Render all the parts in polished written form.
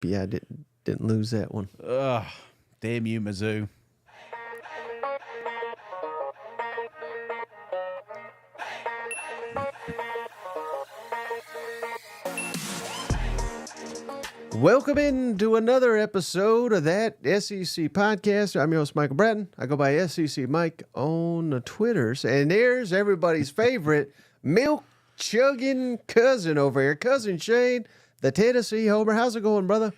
Yeah, I didn't lose that one. Ugh, damn you, Mizzou. Welcome into another episode of that SEC podcast. I'm your host, Michael Bratton. I go by SEC Mike on the Twitters. And there's everybody's favorite milk chugging cousin over here, Cousin Shane, the Tennessee Homer. How's it going, brother?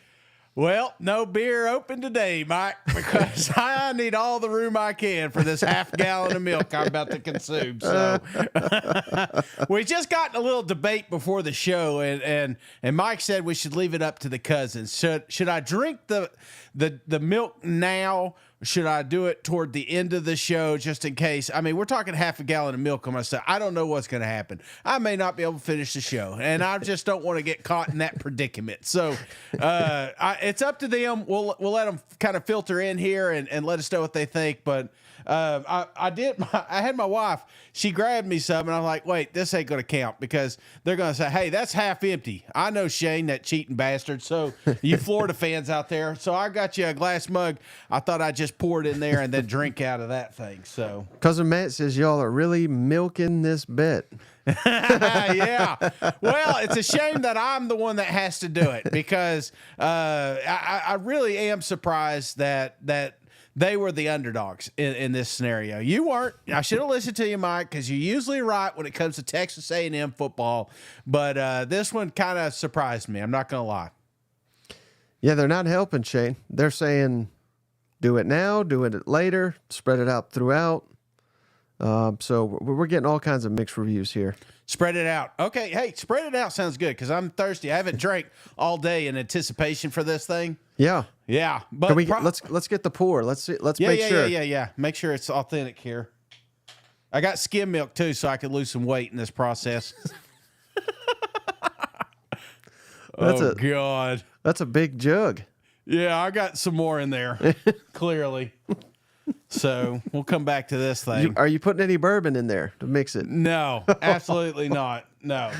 Well, no beer open today, Mike, because I need all the room I can for this half gallon of milk I'm about to consume. So we just got in a little debate before the show, and Mike said we should leave it up to the cousins. Should I drink the milk now? Should I do it toward the end of the show just in case? I mean, we're talking half a gallon of milk on myself. I don't know what's going to happen. I may not be able to finish the show, and I just don't want to get caught in that predicament. So it's up to them. We'll let them kind of filter in here and let us know what they think. But I had my wife. She grabbed me some, and I'm like, wait, this ain't going to count because they're going to say, hey, that's half empty. I know Shane, that cheating bastard. So you Florida fans out there. So I got you a glass mug. I thought I'd just pour it in there and then drink out of that thing. So Cousin Matt says y'all are really milking this bet. Yeah. Well, it's a shame that I'm the one that has to do it because I really am surprised that they were the underdogs in this scenario. You weren't. I should have listened to you, Mike, because you're usually right when it comes to Texas A&M football. But this one kind of surprised me. I'm not going to lie. Yeah, they're not helping, Shane. They're saying do it now, do it later, spread it out throughout. So we're getting all kinds of mixed reviews here. Spread it out. Okay, hey, spread it out sounds good because I'm thirsty. I haven't drank all day in anticipation for this thing. Yeah. Yeah, but let's get the pour. Let's see. Let's make sure. Yeah. Make sure it's authentic here. I got skim milk too, so I could lose some weight in this process. God, that's a big jug. Yeah, I got some more in there. Clearly. So we'll come back to this thing. Are you putting any bourbon in there to mix it? No, absolutely not. No.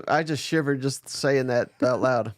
I just shivered just saying that out loud.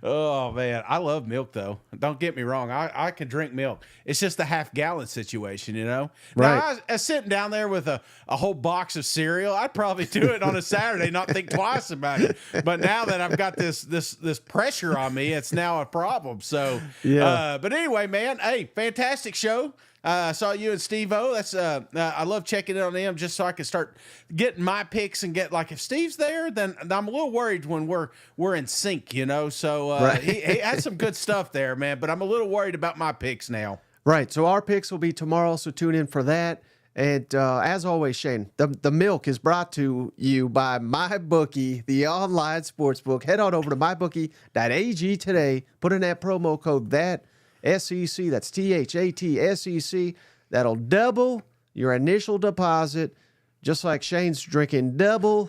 Oh, man. I love milk, though. Don't get me wrong. I can drink milk. It's just the half-gallon situation, you know? Right. Now, I was sitting down there with a whole box of cereal. I'd probably do it on a Saturday, not think twice about it. But now that I've got this pressure on me, it's now a problem. So, yeah. But anyway, man, hey, fantastic show. I saw you and Steve-O. That's I love checking in on them just so I can start getting my picks and get, like, if Steve's there, then I'm a little worried when we're in sync, you know. So right. he had some good stuff there, man. But I'm a little worried about my picks now. Right. So our picks will be tomorrow. So tune in for that. And as always, Shane, the milk is brought to you by MyBookie, the online sportsbook. Head on over to mybookie.ag today. Put in that promo code that. SEC, that's THAT-SEC. That'll double your initial deposit, just like Shane's drinking double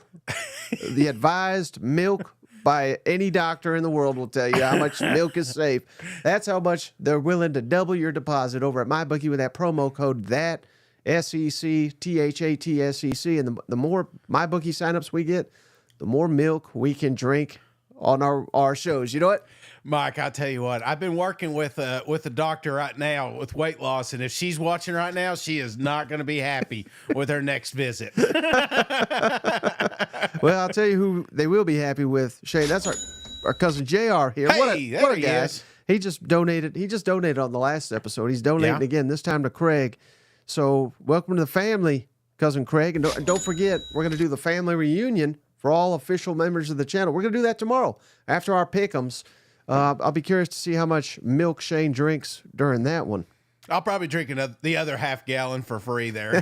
the advised milk by any doctor in the world will tell you how much milk is safe. That's how much they're willing to double your deposit over at MyBookie with that promo code that SEC, THAT-SEC. And the more MyBookie signups we get, the more milk we can drink on our shows. You know what? Mike, I'll tell you what, I've been working with a doctor right now with weight loss, and if she's watching right now, she is not going to be happy with her next visit. Well, I'll tell you who they will be happy with, Shane. That's our cousin JR here. Hey, what a guy. Is. He just donated on the last episode. He's donating again, this time to Craig. So welcome to the family, Cousin Craig. And don't forget, we're going to do the family reunion for all official members of the channel. We're going to do that tomorrow after our pick'ems. I'll be curious to see how much milk Shane drinks during that one. I'll probably drink the other half gallon for free there.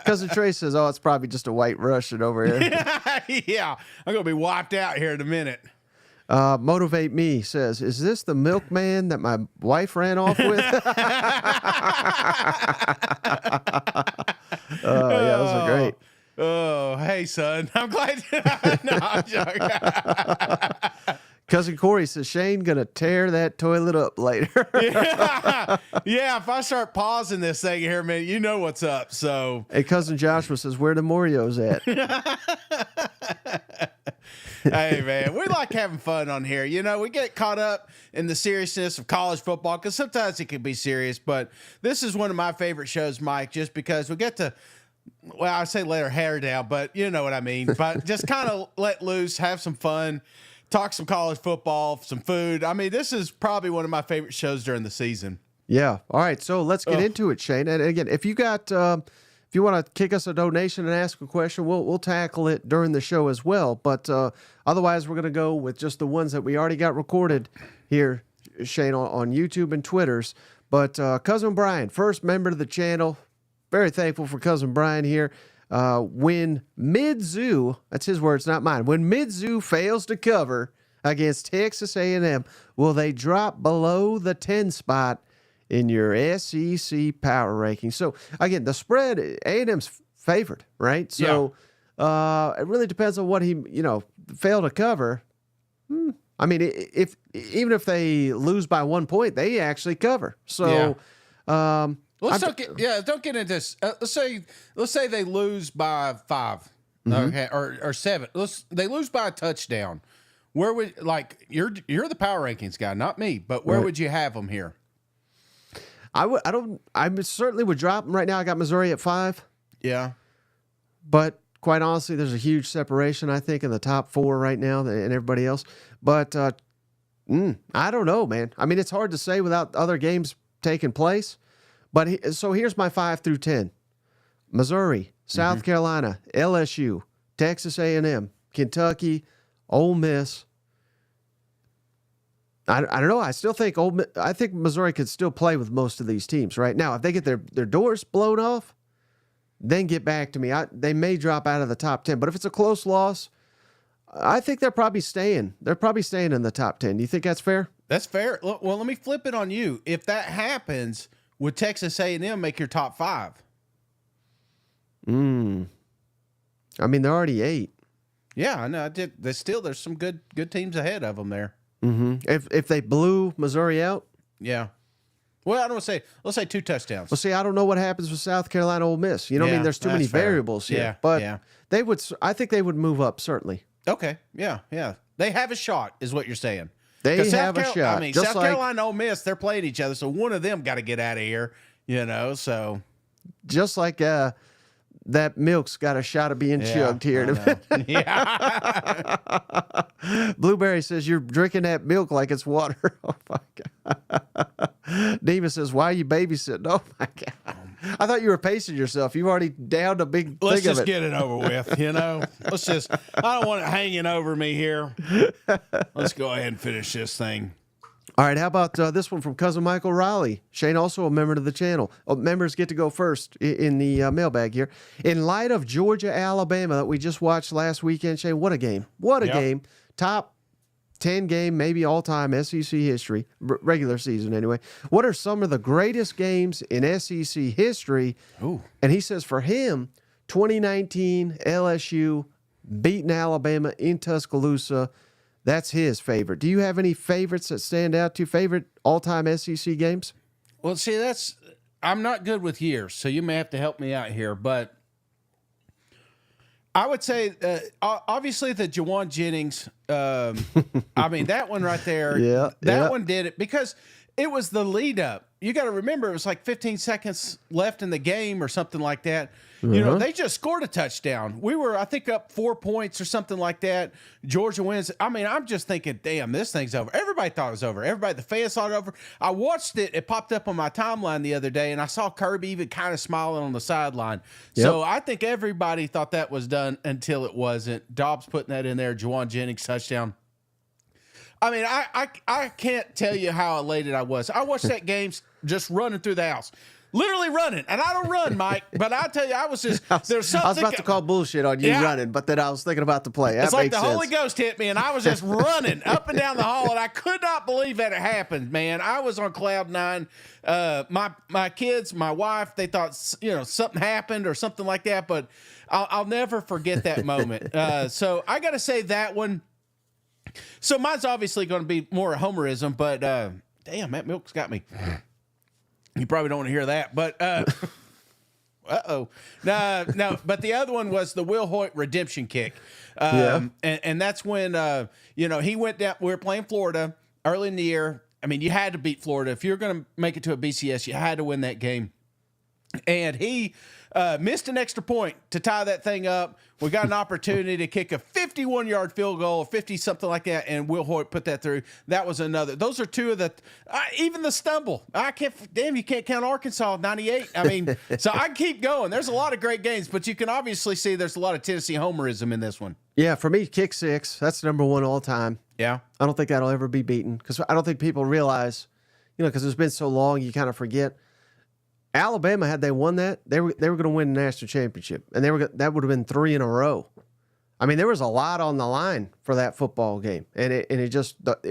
Cousin Trey says, oh, it's probably just a white Russian over here. Yeah, I'm going to be wiped out here in a minute. Motivate Me says, is this the milkman that my wife ran off with? Oh, yeah, those are great. Oh, hey, son. I'm glad. No, I'm joking. Cousin Corey says, Shane going to tear that toilet up later. Yeah, if I start pausing this thing here, man, you know what's up. So, hey, Cousin Joshua says, where the Morios at? Hey, man, we like having fun on here. You know, we get caught up in the seriousness of college football because sometimes it can be serious, but this is one of my favorite shows, Mike, just because we get to, well, I say let our hair down, but you know what I mean. But just kind of let loose, have some fun, talk some college football, some food. I mean, this is probably one of my favorite shows during the season. Yeah. All right. So let's get into it, Shane. And again, if you got, if you want to kick us a donation and ask a question, we'll tackle it during the show as well. But otherwise, we're going to go with just the ones that we already got recorded here, Shane, on YouTube and Twitters. But Cousin Brian, first member of the channel, very thankful for Cousin Brian here. When Mizzou, that's his words, not mine. When Mizzou fails to cover against Texas A&M, will they drop below the 10 spot in your SEC power ranking? So again, the spread, A&M's favored, right? So it really depends on what he, failed to cover. I mean, even if they lose by 1 point, they actually cover. So, don't get into this. Let's say they lose by 5, okay, or 7. They lose by a touchdown. Where would you're the power rankings guy, not me, but where would you have them here? I certainly would drop them right now. I got Missouri at 5. Yeah. But quite honestly, there's a huge separation, I think, in the top 4 right now and everybody else. But I don't know, man. I mean, it's hard to say without other games taking place. But so here's my 5 through 10. Missouri, South Carolina, LSU, Texas A&M, Kentucky, Ole Miss. I don't know. I still think I think Missouri could still play with most of these teams right now. If they get their doors blown off, then get back to me. They may drop out of the top 10. But if it's a close loss, I think they're probably staying. They're probably staying in the top 10. Do you think that's fair? That's fair. Well, let me flip it on you. If that happens, would Texas A&M make your top 5? I mean, they're already 8. Yeah, I know. There's some good teams ahead of them there. If they blew Missouri out, yeah. Well, I don't say. Let's say 2 touchdowns. Well, see, I don't know what happens with South Carolina, Ole Miss. You know, what I mean, there's too many variables here. Yeah, but they would. I think they would move up certainly. Okay. Yeah. They have a shot, is what you're saying. They have a shot. I mean, South Carolina and Ole Miss, they're playing each other, so one of them got to get out of here. So just like that milk's got a shot of being chugged here in a minute. Yeah. Blueberry says you're drinking that milk like it's water. Oh my God. Neva says, why are you babysitting? Oh my God. I thought you were pacing yourself. You've already downed a big Let's thing of just it. get it over with, I don't want it hanging over me here. Let's go ahead and finish this thing. All right, how about this one from Cousin Michael Riley? Shane, also a member of the channel. Members get to go first in the mailbag here. In light of Georgia, Alabama that we just watched last weekend, Shane, what a game. What a game. Top 10 game, maybe all-time SEC history, regular season anyway. What are some of the greatest games in SEC history? Ooh. And he says for him, 2019 LSU beating Alabama in Tuscaloosa. That's his favorite. Do you have any favorites that stand out to you? Favorite all-time SEC games? Well, see, I'm not good with years, so you may have to help me out here. But I would say, obviously, the Jawan Jennings. I mean, that one right there. That one did it because it was the lead up. You got to remember, it was like 15 seconds left in the game or something like that. You know, they just scored a touchdown. We were, I think, up 4 points or something like that. Georgia wins. I mean, I'm just thinking, damn, this thing's over. Everybody thought it was over. Everybody, the fans thought it over. I watched it. It popped up on my timeline the other day, and I saw Kirby even kind of smiling on the sideline. So I think everybody thought that was done until it wasn't. Dobbs putting that in there. Jawan Jennings touchdown. I mean, I can't tell you how elated I was. I watched that game just running through the house. Literally running. And I don't run, Mike, but I'll tell you, I was just, there's something. I was about to call bullshit on you running, but then I was thinking about the play. It's like the Holy Ghost hit me, and I was just running up and down the hall, and I could not believe that it happened, man. I was on cloud 9. My kids, my wife, they thought, something happened or something like that, but I'll never forget that moment. So I got to say that one. So mine's obviously going to be more homerism, but damn, that milk's got me. You probably don't want to hear that, but uh-oh. No, but the other one was the Will Hoyt redemption kick. And that's when, he went down. We were playing Florida early in the year. I mean, you had to beat Florida. If you're going to make it to a BCS, you had to win that game. And he missed an extra point to tie that thing up. We got an opportunity to kick a 51-yard field goal, or 50, something like that, and Will Hoyt put that through. That was another. Those are two of the even the stumble. You can't count Arkansas 98. I mean, so I keep going. There's a lot of great games, but you can obviously see there's a lot of Tennessee homerism in this one. Yeah, for me, kick six. That's number one all time. Yeah. I don't think that'll ever be beaten because I don't think people realize, because it's been so long, you kind of forget. Alabama, had they won that, they were going to win the national championship, and that would have been 3 in a row. I mean, there was a lot on the line for that football game, and it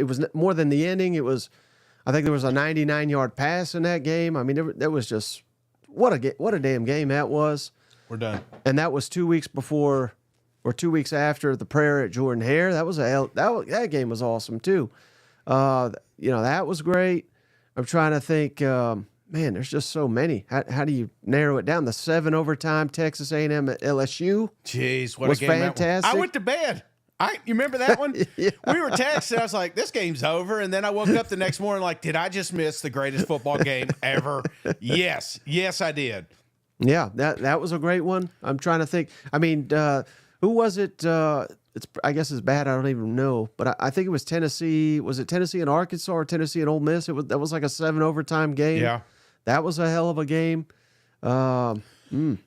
was more than the ending. I think there was a 99-yard pass in that game. I mean, there was just what a damn game that was. We're done, and that was 2 weeks before or 2 weeks after the prayer at Jordan Hare. That game was awesome too. That was great. I'm trying to think. Man, there's just so many. How do you narrow it down? The 7 overtime Texas A&M at LSU. Jeez, what was a game fantastic. I went to bed. You remember that one? Yeah. We were texting. I was like, this game's over. And then I woke up the next morning like, did I just miss the greatest football game ever? Yes, I did. Yeah, that was a great one. I'm trying to think. I mean, who was it? I guess it's bad. I don't even know. But I think it was Tennessee. Was it Tennessee and Arkansas or Tennessee and Ole Miss? That was like a 7 overtime game. Yeah. That was a hell of a game. Let's see,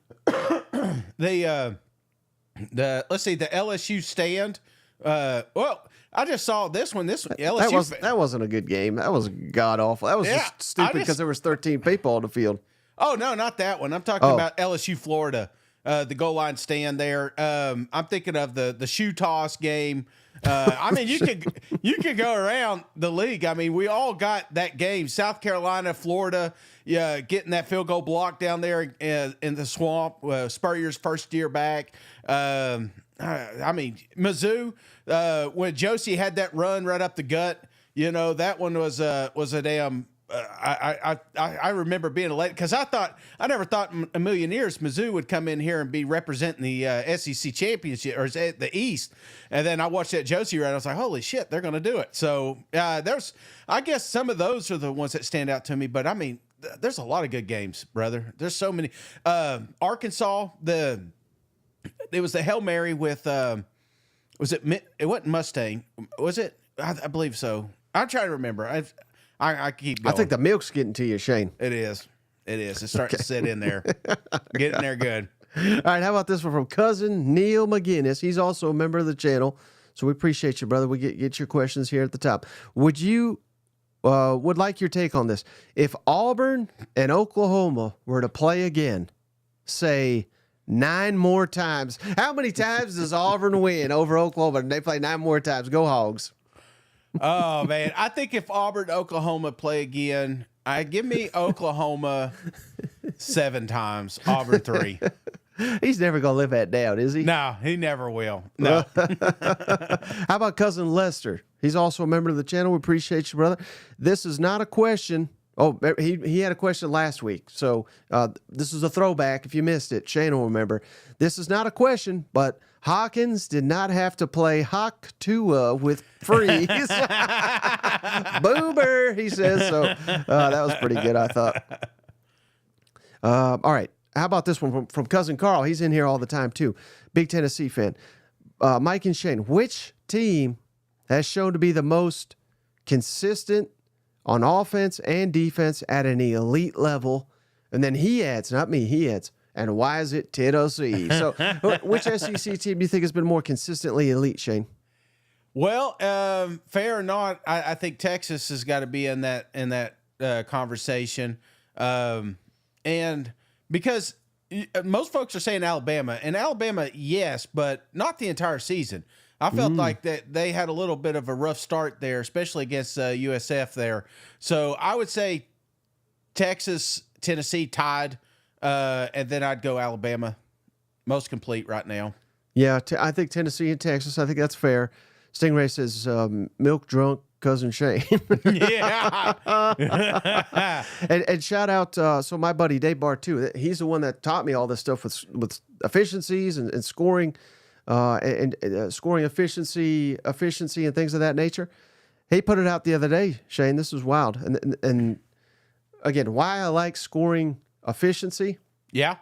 the LSU stand. Well, I just saw this one. LSU that wasn't a good game. That was god awful. That was just stupid because there was 13 people on the field. Oh no, not that one. I'm talking about LSU Florida. The goal line stand there. I'm thinking of the shoe toss game. I mean, you could go around the league. I mean, we all got that game. South Carolina, Florida, getting that field goal block down there in the swamp. Spurrier's first year back. I mean, Mizzou, when Josie had that run right up the gut, that one was a damn. I remember being elated because I never thought in a million years Mizzou would come in here and be representing the SEC championship or the East, and then I watched that Josie run. I was like, holy shit, they're going to do it. So I guess some of those are the ones that stand out to me. But I mean, there's a lot of good games, brother. There's so many. Arkansas, it was the Hail Mary with was it wasn't Mustang, was it? I believe so. I'm trying to remember. I keep going. I think the milk's getting to you, Shane. It is. It's starting to sit in there. Get in there good. All right, how about this one from cousin Neil McGinnis? He's also a member of the channel, so we appreciate you, brother. We get your questions here at the top. Would like your take on this? If Auburn and Oklahoma were to play again, say 9 more times, how many times does Auburn win over Oklahoma? And they play 9 more times. Go Hogs. Oh, man. I think if Auburn and Oklahoma play again, give me Oklahoma 7 times, Auburn 3. He's never going to live that down, is he? No, he never will. No. How about cousin Lester? He's also a member of the channel. We appreciate you, brother. This is not a question. Oh, he had a question last week. So this is a throwback. If you missed it, Shane will remember. This is not a question, but Hawkins did not have to play Hawk Tua with Freeze. Boomer, he says. So that was pretty good, I thought. All right. How about this one from cousin Carl? He's in here all the time, too. Big Tennessee fan. Mike and Shane, which team has shown to be the most consistent on offense and defense at an elite level? And then he adds, not me, he adds, and why is it Tennessee? So which SEC team do you think has been more consistently elite, Shane? Well, fair or not, I think Texas has got to be in that conversation. And because most folks are saying Alabama, and Alabama, yes, but not the entire season. I felt like that they had a little bit of a rough start there, especially against USF there. So I would say Texas, Tennessee tied, and then I'd go Alabama, most complete right now. Yeah, I think Tennessee and Texas. I think that's fair. Stingray says milk drunk cousin Shane. Yeah. and shout out, so my buddy Dave Barr too. He's the one that taught me all this stuff with efficiencies and scoring, scoring efficiency and things of that nature. He put it out the other day, Shane. This was wild. And again, why I like scoring efficiency. Yeah.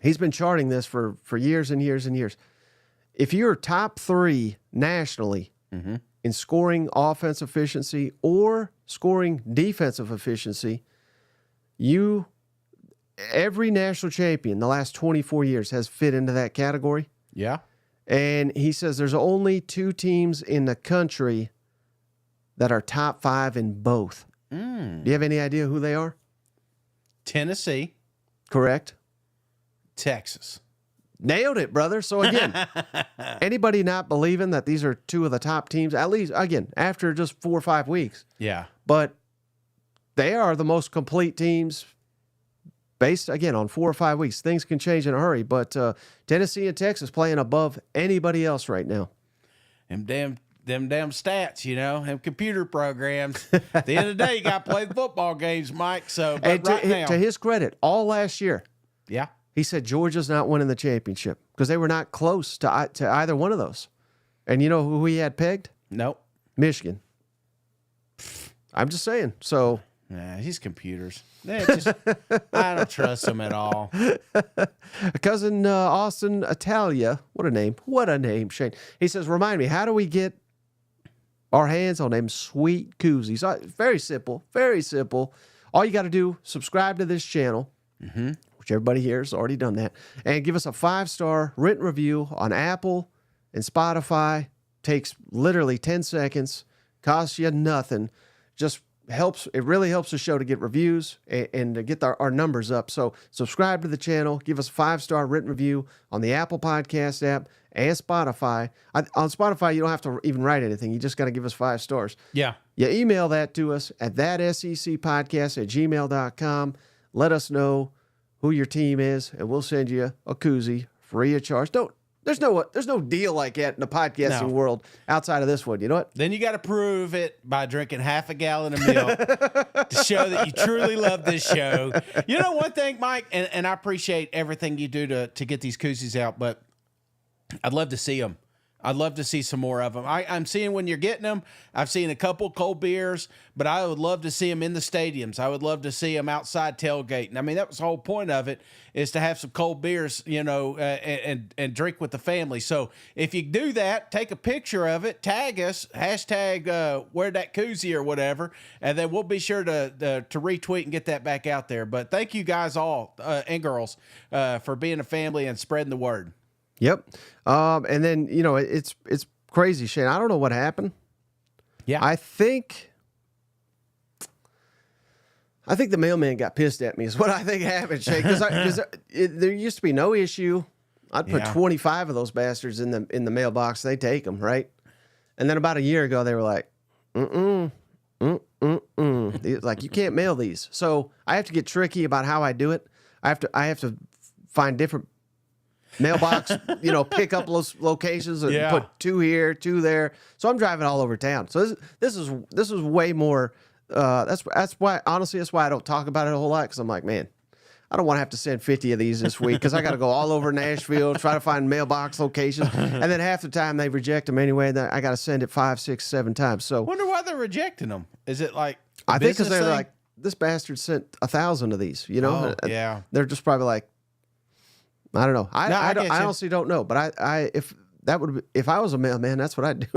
He's been charting this for years and years and years. If you're top 3 nationally in scoring offensive efficiency or scoring defensive efficiency, every national champion the last 24 years has fit into that category. Yeah. And he says there's only 2 teams in the country that are top 5 in both. Do you have any idea who they are? Tennessee. Correct. Texas. Nailed it, brother. So again, anybody not believing that these are 2 of the top teams, at least, again, after just 4 or 5 weeks. Yeah. But they are the most complete teams based, again, on 4 or 5 weeks. Things can change in a hurry, but Tennessee and Texas playing above anybody else right now. Them damn stats, them computer programs. At the end of the day, you got to play the football games, Mike. So, but and to his credit, all last year, yeah, he said Georgia's not winning the championship because they were not close to either one of those. And you know who he had pegged? Nope. Michigan. I'm just saying. So, nah, he's computers. I don't trust him at all. Cousin Austin Italia. What a name, Shane. He says, remind me, how do we get our hands on them sweet koozies? Very simple. Very simple. All you got to do, subscribe to this channel, which everybody here has already done that, and give us a 5-star written review on Apple and Spotify. Takes literally 10 seconds, costs you nothing, just helps. It really helps the show to get reviews and to get our numbers up. So subscribe to the channel, give us a 5-star written review on the Apple Podcast app and Spotify. On Spotify, you don't have to even write anything. You just got to give us 5 stars. Yeah. You email that to us at thatsecpodcast@gmail.com. Let us know who your team is, and we'll send you a koozie free of charge. There's no deal like that in the podcasting world outside of this one. You know what? Then you got to prove it by drinking half a gallon of milk to show that you truly love this show. You know one thing, Mike, and I appreciate everything you do to get these koozies out, but I'd love to see them. I'd love to see some more of them. I'm seeing when you're getting them. I've seen a couple cold beers, but I would love to see them in the stadiums. I would love to see them outside tailgating. I mean, that was the whole point of it, is to have some cold beers, and drink with the family. So if you do that, take a picture of it, tag us, hashtag wear that koozie or whatever, and then we'll be sure to retweet and get that back out there. But thank you guys all and girls for being a family and spreading the word. Yep. And then, it's crazy, Shane. I don't know what happened. Yeah. I think the mailman got pissed at me is what I think happened, Shane. Because there used to be no issue. I'd put 25 of those bastards in the mailbox. They take them, right? And then about a year ago, they were like, like, you can't mail these. So I have to get tricky about how I do it. I have to find different mailbox, pick up locations and put 2 here, 2 there. So I'm driving all over town. So this is way more. That's why, honestly, that's why I don't talk about it a whole lot, because I'm like, man, I don't want to have to send 50 of these this week, because I got to go all over Nashville, try to find mailbox locations, and then half the time they reject them anyway. Then I got to send it 5, 6, 7 times. So wonder why they're rejecting them. Is it like I think because they're like, this bastard sent 1,000 of these. Oh, yeah. They're just probably like, I don't know. I honestly don't know. But if I was a mailman, that's what I'd do.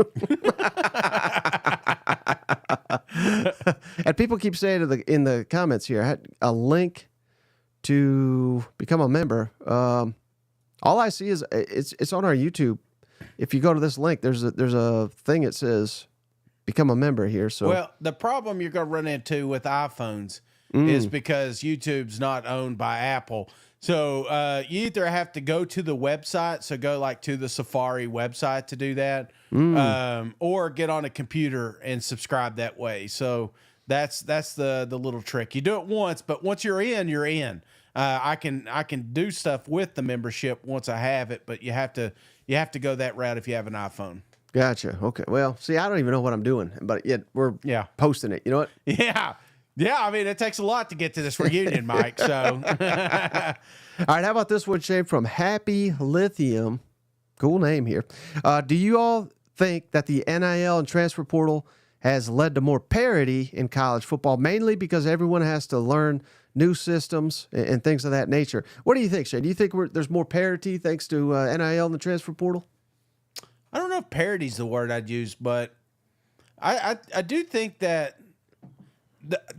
And people keep saying in the comments here, I had a link to become a member. All I see is it's on our YouTube. If you go to this link, there's a thing that says become a member here. So well, the problem you're going to run into with iPhones is because YouTube's not owned by Apple. So you either have to go to the website, so go like to the Safari website to do that, or get on a computer and subscribe that way. So that's the little trick. You do it once, but once you're in, you're in. I can do stuff with the membership once I have it, but you have to go that route if you have an iPhone. Gotcha. Okay. Well, see, I don't even know what I'm doing, but yet we're posting it. You know what? Yeah. Yeah, I mean, it takes a lot to get to this reunion, Mike. So, all right. How about this one, Shane, from Happy Lithium? Cool name here. Do you all think that the NIL and transfer portal has led to more parity in college football, mainly because everyone has to learn new systems and things of that nature? What do you think, Shane? Do you think there's more parity thanks to NIL and the transfer portal? I don't know if parity is the word I'd use, but I do think that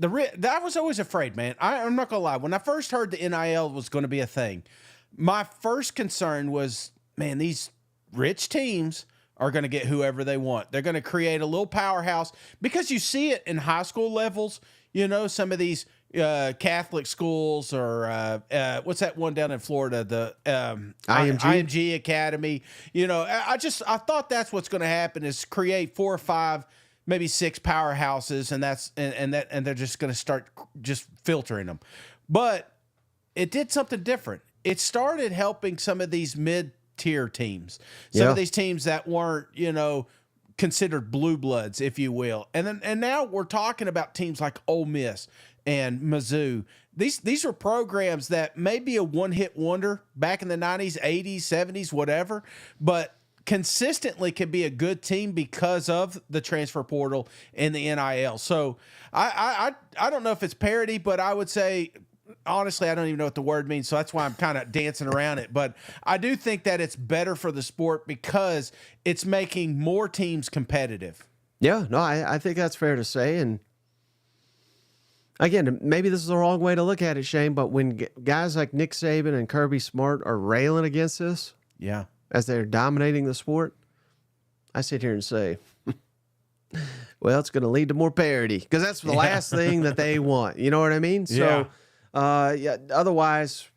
I was always afraid, man. I'm not going to lie. When I first heard the NIL was going to be a thing, my first concern was, man, these rich teams are going to get whoever they want. They're going to create a little powerhouse because you see it in high school levels. You know, some of these Catholic schools or what's that one down in Florida? The IMG Academy. You know, I thought that's what's going to happen is create 4 or 5, maybe 6 powerhouses, and they're just going to start just filtering them. But it did something different. It started helping some of these mid-tier teams, some of these teams that weren't, you know, considered blue bloods, if you will. And now we're talking about teams like Ole Miss and Mizzou. These are programs that may be a one-hit wonder back in the 90s, 80s, 70s, whatever, but consistently can be a good team because of the transfer portal and the NIL. So I don't know if it's parity, but I would say, honestly, I don't even know what the word means, so that's why I'm kind of dancing around it. But I do think that it's better for the sport because it's making more teams competitive. Yeah, no, I think that's fair to say. And again, maybe this is the wrong way to look at it, Shane, but when guys like Nick Saban and Kirby Smart are railing against this, as they're dominating the sport, I sit here and say, well, it's going to lead to more parity because that's the last thing that they want. You know what I mean? So, otherwise,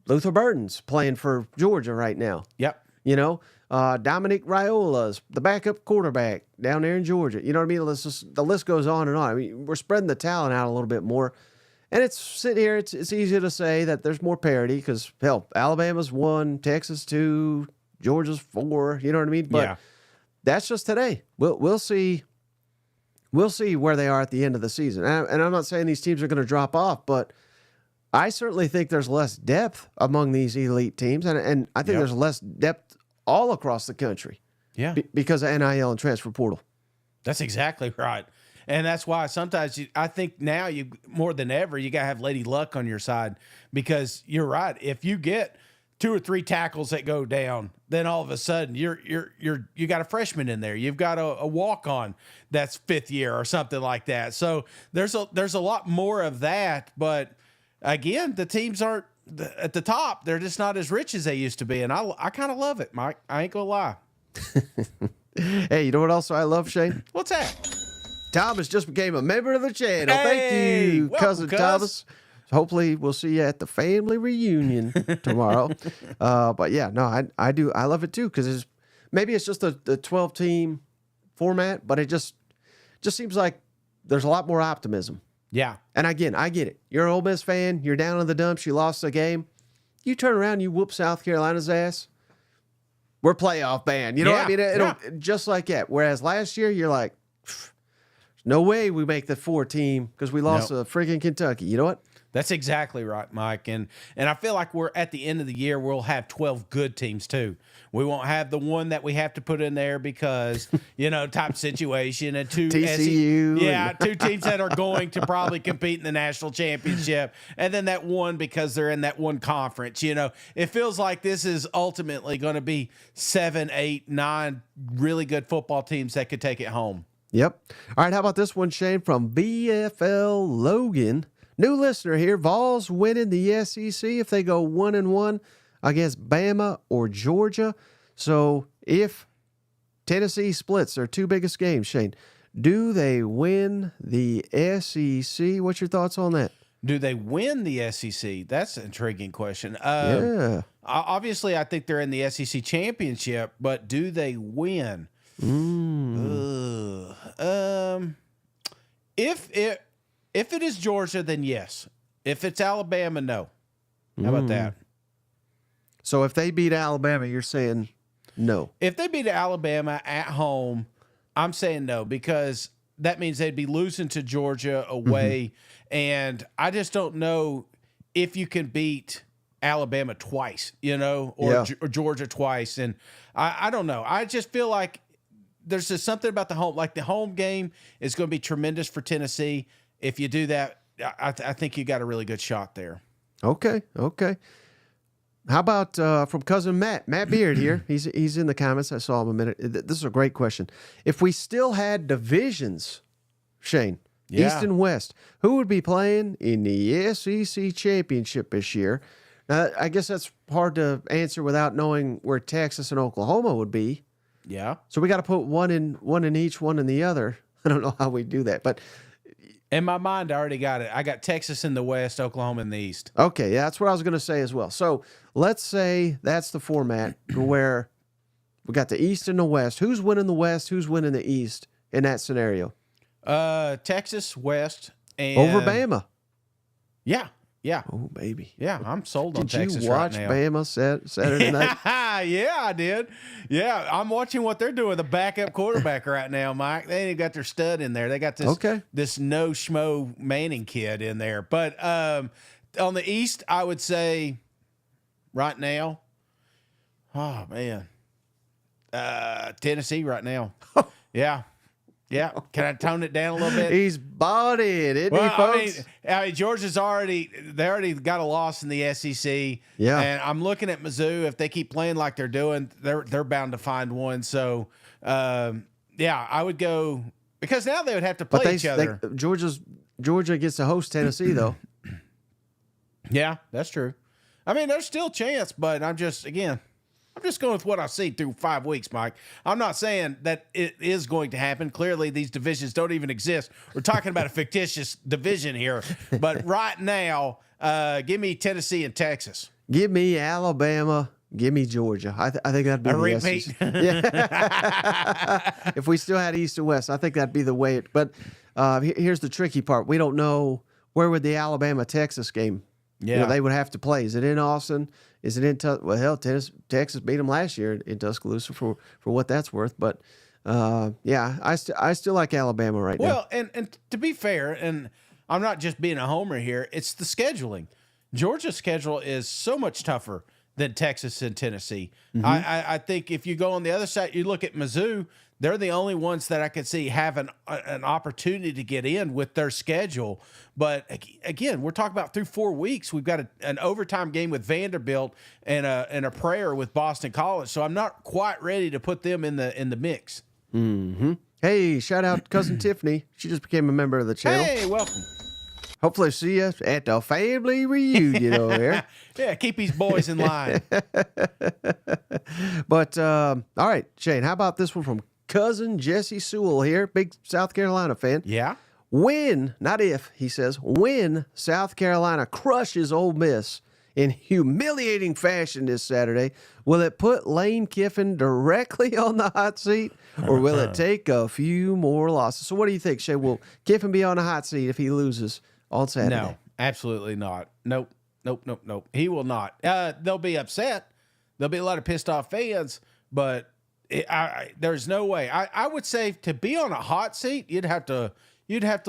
Luther Burton's playing for Georgia right now. Yep. You know, Dominic Raiola's the backup quarterback down there in Georgia. You know what I mean? The list goes on and on. I mean, we're spreading the talent out a little bit more. And it's sitting here, it's easy to say that there's more parity because, hell, Alabama's 1, Texas 2, Georgia's 4. You know what I mean? But that's just today. We'll see. We'll see where they are at the end of the season. And I'm not saying these teams are going to drop off, but I certainly think there's less depth among these elite teams. And I think there's less depth all across the country. Yeah. Because of NIL and transfer portal. That's exactly right. And that's why sometimes I think now you more than ever you got to have Lady Luck on your side because you're right. If you get 2 or 3 tackles that go down, then all of a sudden you got a freshman in there. You've got a walk-on that's 5th year or something like that. So there's a lot more of that. But again, the teams aren't at the top. They're just not as rich as they used to be, and I kind of love it, Mike. I ain't gonna lie. Hey, you know what else I love, Shane? What's that? Thomas just became a member of the channel. Thank you, cousin Thomas. Hopefully, we'll see you at the family reunion tomorrow. But yeah, no, I do. I love it too because maybe it's just the 12-team format, but it just seems like there's a lot more optimism. Yeah. And again, I get it. You're an Ole Miss fan. You're down in the dumps. You lost the game. You turn around, you whoop South Carolina's ass. We're playoff band. You know what I mean? It'll just like that. Whereas last year, you're like, no way we make the 4 team because we lost to freaking Kentucky. You know what? That's exactly right, Mike. And I feel like we're at the end of the year, we'll have 12 good teams too. We won't have the one that we have to put in there because, type situation and 2 TCU. 2 teams that are going to probably compete in the national championship. And then that one because they're in that one conference. It feels like this is ultimately going to be 7, 8, 9 really good football teams that could take it home. Yep. All right. How about this one, Shane, from BFL Logan? New listener here. Vols winning the SEC if they go 1-1 against Bama or Georgia. So if Tennessee splits their 2 biggest games, Shane, do they win the SEC? What's your thoughts on that? Do they win the SEC? That's an intriguing question. Obviously, I think they're in the SEC championship, but do they win? If it is Georgia, then yes. If it's Alabama, no. How about that? So if they beat Alabama, you're saying No. If they beat Alabama at home, I'm saying no, because that means they'd be losing to Georgia away. And I just don't know if you can beat Alabama twice, or Georgia twice. And I don't know. I just feel like there's just something about the home game is going to be tremendous for Tennessee. If you do that, I think you got a really good shot there. Okay. How about from cousin Matt Beard here? He's in the comments. I saw him a minute. This is a great question. If we still had divisions, Shane, East and West, who would be playing in the SEC championship this year? Now, I guess that's hard to answer without knowing where Texas and Oklahoma would be. Yeah. So we got to put one in each, one in the other. I don't know how we do that, but in my mind, I already got it. I got Texas in the West, Oklahoma in the East. Okay, yeah, that's what I was going to say as well. So let's say that's the format where we got the East and the West. Who's winning the West? Who's winning the East in that scenario? Texas, West, and over Bama. Yeah. Oh, baby. Yeah, I'm sold on Texas Did you watch right now. Bama Saturday night? Yeah, I did. Yeah, I'm watching what they're doing with the backup quarterback right now, Mike. They ain't even got their stud in there. They got this no schmo Manning kid in there. But on the East, I would say right now, oh man, Tennessee right now. Yeah. Yeah, can I tone it down a little bit? He's bought it, isn't he, folks? I mean, Georgia's already got a loss in the SEC. Yeah, and I'm looking at Mizzou. If they keep playing like they're doing, they're bound to find one. So, I would go because now they would have to play each other. Georgia gets to host Tennessee, though. Yeah, that's true. I mean, there's still a chance, but I'm just going with what I see through 5 weeks, Mike. I'm not saying that it is going to happen. Clearly, these divisions don't even exist. We're talking about a fictitious division here. But right now, give me Tennessee and Texas. Give me Alabama. Give me Georgia. I think that'd be a the repeat. Yeah. If we still had East and West, I think that'd be the way. But here's the tricky part. We don't know where would the Alabama-Texas game. Yeah, they would have to play. Is it in Austin? Is it in Texas beat them last year in Tuscaloosa for what that's worth. But I still like Alabama right now. Well, and to be fair, and I'm not just being a homer here. It's the scheduling. Georgia's schedule is so much tougher than Texas and Tennessee. Mm-hmm. I think if you go on the other side, you look at Mizzou. They're the only ones that I could see have an opportunity to get in with their schedule. But again, we're talking about through 4 weeks. We've got an overtime game with Vanderbilt and a prayer with Boston College. So I'm not quite ready to put them in the mix. Mm-hmm. Hey, shout out cousin Tiffany. She just became a member of the channel. Hey, welcome. Hopefully see you at the family reunion over there. Yeah, keep these boys in line. But all right, Shane, how about this one from cousin Jesse Sewell here, big South Carolina fan. Yeah. When, not if, he says, when South Carolina crushes Ole Miss in humiliating fashion this Saturday, will it put Lane Kiffin directly on the hot seat, or will it take a few more losses? So what do you think, Shane? Will Kiffin be on the hot seat if he loses on Saturday? No, absolutely not. Nope. He will not. They'll be upset. There'll be a lot of pissed off fans, but there's no way. I would say to be on a hot seat, you'd have to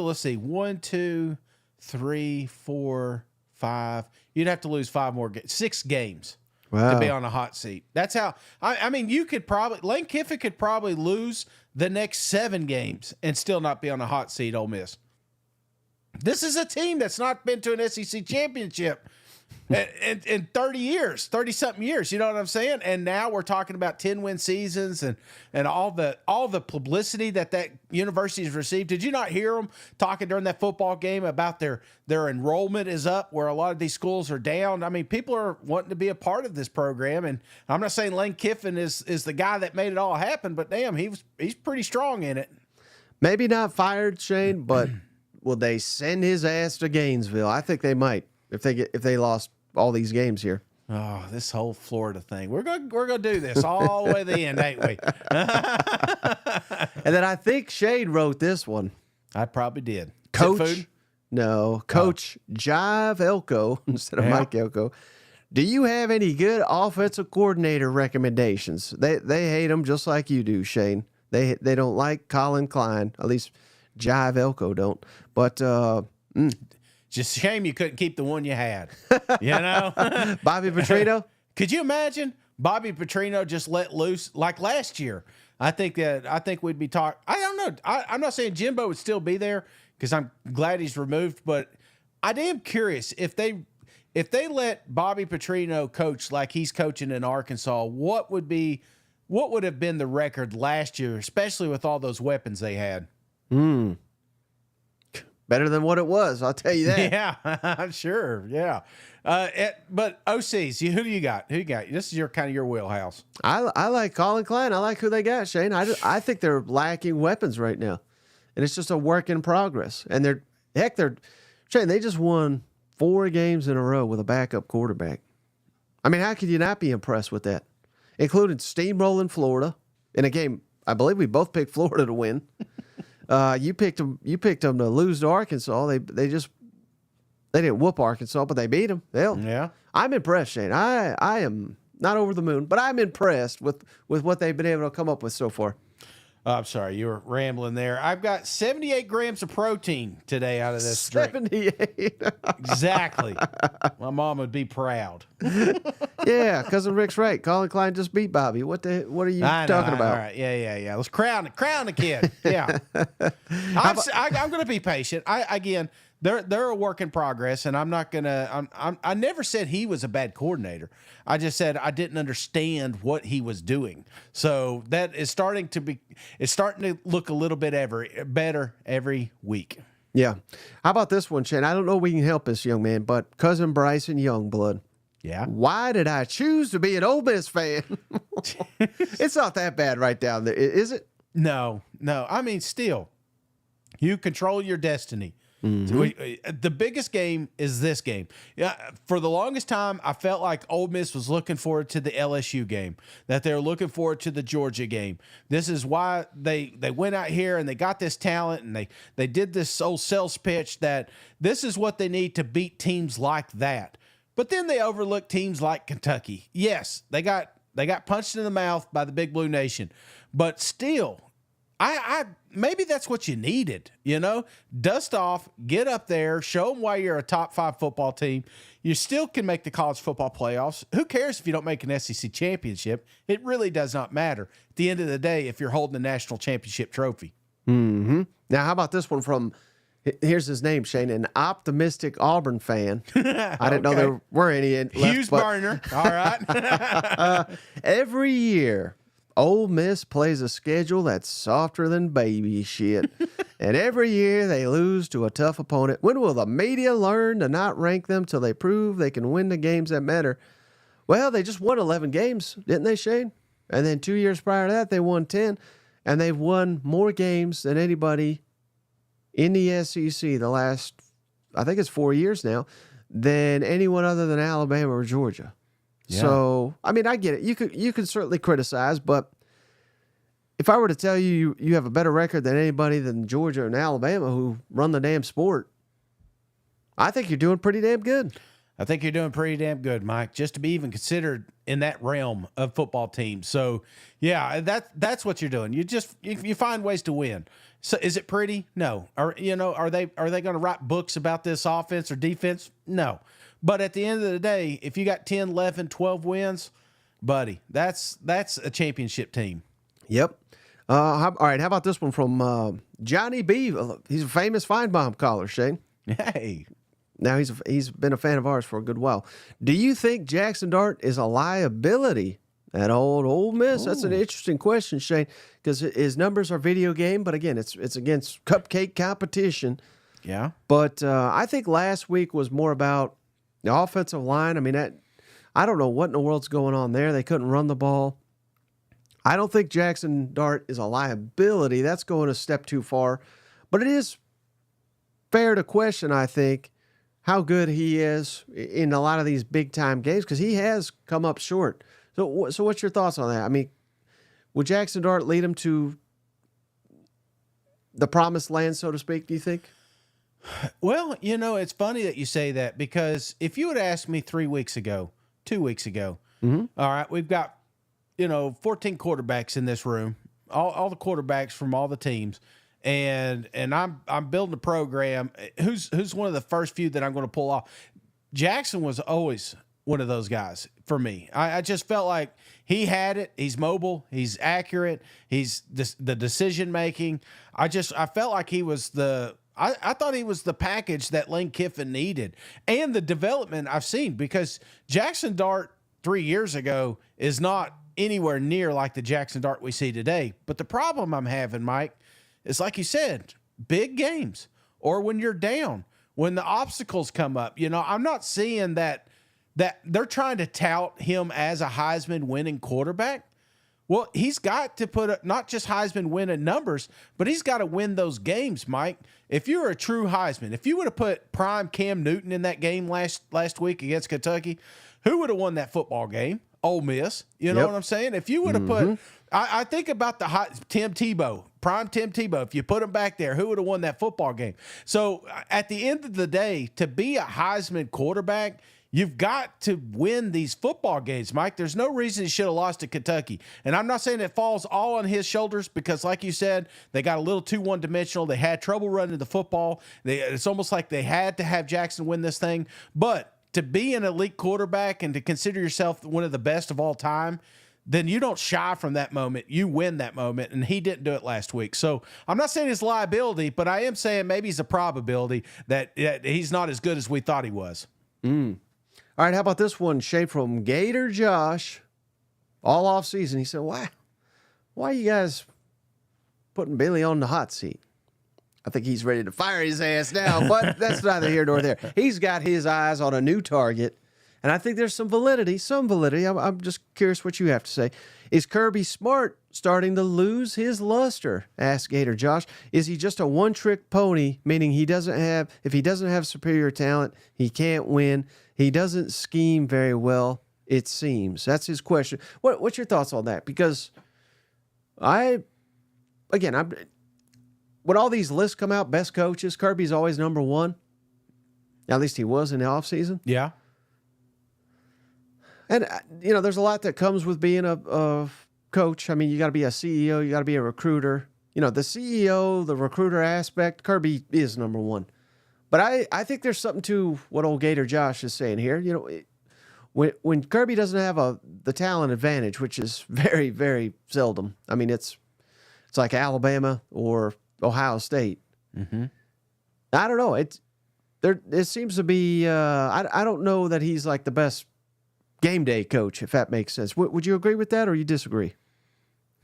let's see, 1, 2, 3, 4, 5. You'd have to lose 5 more 6 games to be on a hot seat. That's how. I mean, Lane Kiffin could probably lose the next 7 games and still not be on a hot seat. Ole Miss. This is a team that's not been to an SEC championship in 30-something years. You know what I'm saying? And now we're talking about 10-win seasons and all the publicity that university has received. Did you not hear them talking during that football game about their enrollment is up where a lot of these schools are down? I mean, people are wanting to be a part of this program. And I'm not saying Lane Kiffin is the guy that made it all happen, but damn, he's pretty strong in it. Maybe not fired, Shane, but will they send his ass to Gainesville? I think they might if they lost all these games here. Oh, this whole Florida thing. We're gonna do this all the way to the end, ain't we? And then I think Shane wrote this one. I probably did. Coach Jive Elko instead of Mike Elko. Do you have any good offensive coordinator recommendations? They hate him just like you do, Shane. They don't like Colin Klein. At least Jive Elko don't. But just a shame you couldn't keep the one you had. You know, Bobby Petrino. Could you imagine Bobby Petrino just let loose like last year? I think we'd be talking. I don't know. I'm not saying Jimbo would still be there because I'm glad he's removed, but I am curious if they let Bobby Petrino coach like he's coaching in Arkansas, what would have been the record last year, especially with all those weapons they had? Better than what it was, I'll tell you that. Yeah, I'm sure. Yeah. But OCs, who do you got? Who you got? This is kind of your wheelhouse. I like Colin Klein. I like who they got, Shane. I think they're lacking weapons right now. And it's just a work in progress. And Shane, they just won 4 games in a row with a backup quarterback. I mean, how could you not be impressed with that? Including steamrolling Florida in a game. I believe we both picked Florida to win. You picked them to lose to Arkansas. They didn't whoop Arkansas, but they beat them. Yeah. I'm impressed, Shane. I am not over the moon, but I'm impressed with what they've been able to come up with so far. I'm sorry, you were rambling there. I've got 78 grams of protein today out of this 78. Exactly. My mom would be proud. Yeah, cousin Rick's right. Colin Klein just beat Bobby. What are you talking about? All right. Yeah. Let's crown the kid. Yeah. I'm going to be patient. Again, they're a work in progress, and I'm not gonna. I never said he was a bad coordinator. I just said I didn't understand what he was doing. So that is starting to look a little bit better every week. Yeah. How about this one, Shane? I don't know if we can help this young man, but cousin Bryson Youngblood. Yeah. Why did I choose to be an Ole Miss fan? It's not that bad right down there, is it? No. I mean, still, you control your destiny. Mm-hmm. The biggest game is this game. Yeah, for the longest time, I felt like Ole Miss was looking forward to the LSU game, that they were looking forward to the Georgia game. This is why they went out here and they got this talent and they did this old sales pitch that this is what they need to beat teams like that. But then they overlooked teams like Kentucky. Yes, they got punched in the mouth by the Big Blue Nation, but still. I maybe that's what you needed, dust off, get up there, show them why you're a top 5 football team. You still can make the college football playoffs. Who cares if you don't make an SEC championship? It really does not matter at the end of the day if you're holding a national championship trophy. Mm-hmm. Now, how about this one from, here's his name, Shane, an optimistic Auburn fan. I didn't know there were any left. Hughes Burner. All right. Every year, Ole Miss plays a schedule that's softer than baby shit. And every year they lose to a tough opponent. When will the media learn to not rank them till they prove they can win the games that matter? Well, they just won 11 games, didn't they, Shane? And then 2 years prior to that, they won 10. And they've won more games than anybody in the SEC the last, I think it's 4 years now, than anyone other than Alabama or Georgia. Yeah. So, I mean, I get it. You could certainly criticize, but if I were to tell you you have a better record than anybody than Georgia and Alabama who run the damn sport, I think you're doing pretty damn good. I think you're doing pretty damn good, Mike, just to be even considered in that realm of football teams. So, yeah, that's what you're doing. You find ways to win. So, is it pretty? No. Are they going to write books about this offense or defense? No. But at the end of the day, if you got 10, 11, 12 wins, buddy, that's a championship team. Yep. All right, how about this one from Johnny B? He's a famous Feinbaum caller, Shane. Hey. Now, he's been a fan of ours for a good while. Do you think Jackson Dart is a liability at old Ole Miss? Ooh. That's an interesting question, Shane, because his numbers are video game, but again, it's against cupcake competition. Yeah. But I think last week was more about the offensive line. I mean, I don't know what in the world's going on there. They couldn't run the ball. I don't think Jackson Dart is a liability. That's going a step too far. But it is fair to question, I think, how good he is in a lot of these big-time games because he has come up short. So what's your thoughts on that? I mean, would Jackson Dart lead him to the promised land, so to speak, do you think? Well, it's funny that you say that because if you had asked me 3 weeks ago, 2 weeks ago. All right, we've got 14 quarterbacks in this room, all the quarterbacks from all the teams, and I'm building a program. Who's one of the first few that I'm going to pull off? Jackson was always one of those guys for me. I just felt like he had it. He's mobile. He's accurate. He's the decision making. I felt like he was I thought he was the package that Lane Kiffin needed, and the development I've seen, because Jackson Dart 3 years ago is not anywhere near like the Jackson Dart we see today. But the problem I'm having, Mike, is like you said, big games, or when you're down, when the obstacles come up. I'm not seeing that they're trying to tout him as a Heisman winning quarterback. Well, he's got to put up not just Heisman winning numbers, but he's got to win those games, Mike. If you're a true Heisman, if you would have put prime Cam Newton in that game last week against Kentucky, who would have won that football game? Ole Miss. You know what I'm saying? If you would have put, I think about Tim Tebow, prime Tim Tebow. If you put him back there, who would have won that football game? So at the end of the day, to be a Heisman quarterback, you've got to win these football games, Mike. There's no reason he should have lost to Kentucky. And I'm not saying it falls all on his shoulders, because like you said, they got a little too one-dimensional. They had trouble running the football. It's almost like they had to have Jackson win this thing. But to be an elite quarterback and to consider yourself one of the best of all time, then you don't shy from that moment. You win that moment, and he didn't do it last week. So I'm not saying it's liability, but I am saying maybe it's a probability that he's not as good as we thought he was. All right, how about this one, Shay, from Gator Josh, all off season. He said, why are you guys putting Billy on the hot seat? I think he's ready to fire his ass now, but that's neither here nor there. He's got his eyes on a new target, and I think there's some validity. I'm just curious what you have to say. Is Kirby Smart starting to lose his luster? Asked Gator Josh. Is he just a one-trick pony, meaning if he doesn't have superior talent, he can't win? He doesn't scheme very well, it seems. That's his question. What's your thoughts on that? Because when all these lists come out, best coaches, Kirby's always number one. At least he was in the offseason. Yeah. And, there's a lot that comes with being a coach. I mean, you got to be a CEO, you got to be a recruiter. The CEO, the recruiter aspect, Kirby is number one. But I think there's something to what old Gator Josh is saying here. When Kirby doesn't have the talent advantage, which is very, very seldom. I mean, it's like Alabama or Ohio State. I don't know. It seems to be. I don't know that he's like the best game day coach, if that makes sense. Would you agree with that, or you disagree?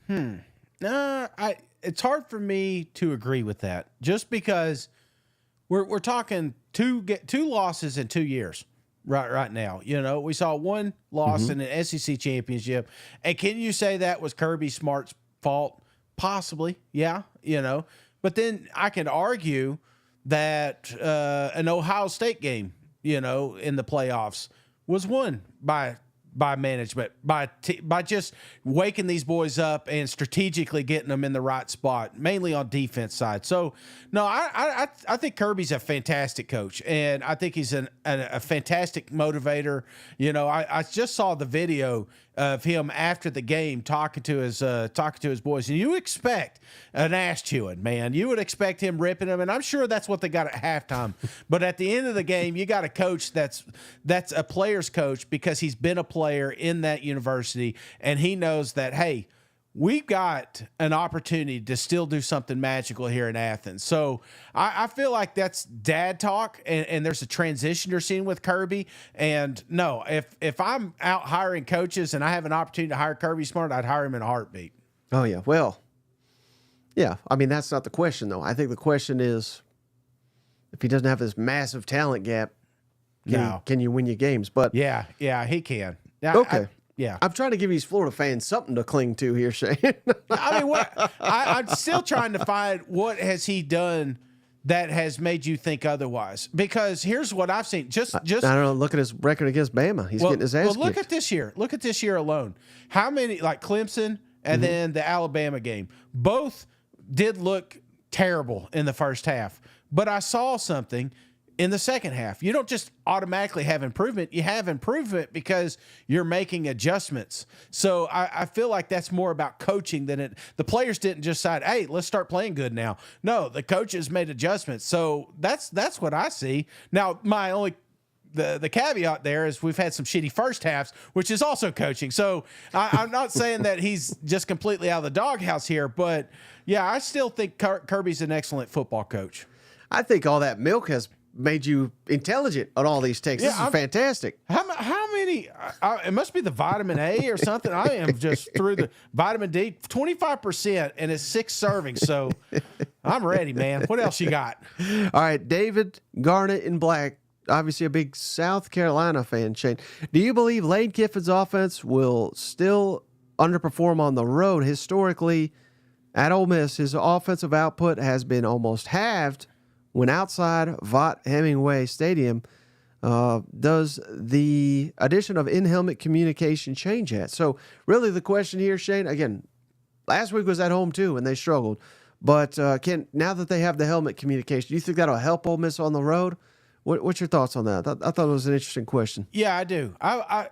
No, it's hard for me to agree with that, just because we're talking two losses in 2 years right now. We saw one loss in an SEC championship, and can you say that was Kirby Smart's fault? Possibly, yeah. But then I can argue that an Ohio State game, in the playoffs was won by management, by just waking these boys up and strategically getting them in the right spot, mainly on defense side. So, no, I think Kirby's a fantastic coach, and I think he's a fantastic motivator. I just saw the video of him after the game talking to his boys, and you expect an ass chewing, man. You would expect him ripping them, and I'm sure that's what they got at halftime. But at the end of the game, you got a coach that's a player's coach, because he's been a player in that university, and he knows that, hey, we've got an opportunity to still do something magical here in Athens. So I feel like that's dad talk, and there's a transition you're seeing with Kirby. And no, if I'm out hiring coaches and I have an opportunity to hire Kirby Smart, I'd hire him in a heartbeat. Oh, yeah. Well, yeah. I mean, that's not the question, though. I think the question is, if he doesn't have this massive talent gap, can you win your games? But yeah, he can. Okay. Yeah, I'm trying to give these Florida fans something to cling to here, Shane. I mean, I'm still trying to find what has he done that has made you think otherwise. Because here's what I've seen. Just I don't know. Look at his record against Bama. He's getting his ass kicked. Look at this year. Look at this year alone. How many, like Clemson and then the Alabama game, both did look terrible in the first half. But I saw something. in the second half. You don't just automatically have improvement. You have improvement because you're making adjustments. So I feel like that's more about coaching than it. The players didn't just decide, hey, let's start playing good now. No, the coaches made adjustments. So that's what I see. Now, my only the caveat there is we've had some shitty first halves, which is also coaching. So I'm not saying that he's just completely out of the doghouse here, but yeah, I still think Kirby's an excellent football coach. I think all that milk has made you intelligent on all these takes. This is fantastic. How many? It must be the vitamin A or something. I am just through the vitamin D, 25%, and it's 6 servings. So I'm ready, man. What else you got? All right, David Garnett in black. Obviously a big South Carolina fan, Shane. Do you believe Lane Kiffin's offense will still underperform on the road? Historically, at Ole Miss, his offensive output has been almost halved when outside Vaught Hemingway Stadium. Does the addition of in-helmet communication change that? So really the question here, Shane, again, last week was at home too, and they struggled. But now that they have the helmet communication, do you think that'll help Ole Miss on the road? What's your thoughts on that? I thought it was an interesting question. Yeah, I do.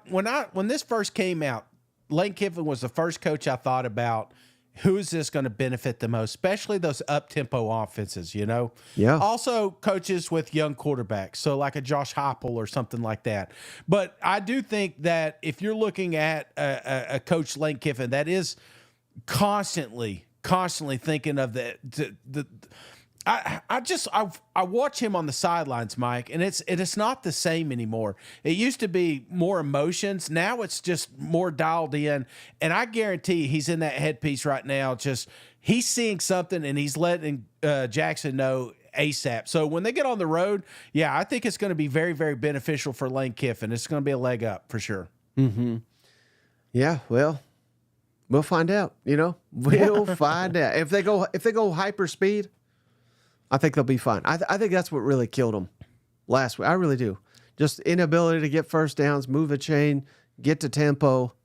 When this first came out, Lane Kiffin was the first coach I thought about. Who is this going to benefit the most, especially those up-tempo offenses, you know? Yeah. Also, coaches with young quarterbacks, so like a Josh Heupel or something like that. But I do think that if you're looking at a coach, Lane Kiffin, that is constantly thinking of the I watch him on the sidelines, Mike, and it's not the same anymore. It used to be more emotions. Now it's just more dialed in. And I guarantee he's in that headpiece right now. Just he's seeing something and he's letting Jackson know ASAP. So when they get on the road, yeah, I think it's going to be very, very beneficial for Lane Kiffin. It's going to be a leg up for sure. Mm-hmm. Yeah, well, we'll find out. You know, we'll find out if they go hyper speed. I think they'll be fine. I think that's what really killed them last week. I really do. Just inability to get first downs, move the chain, get to tempo.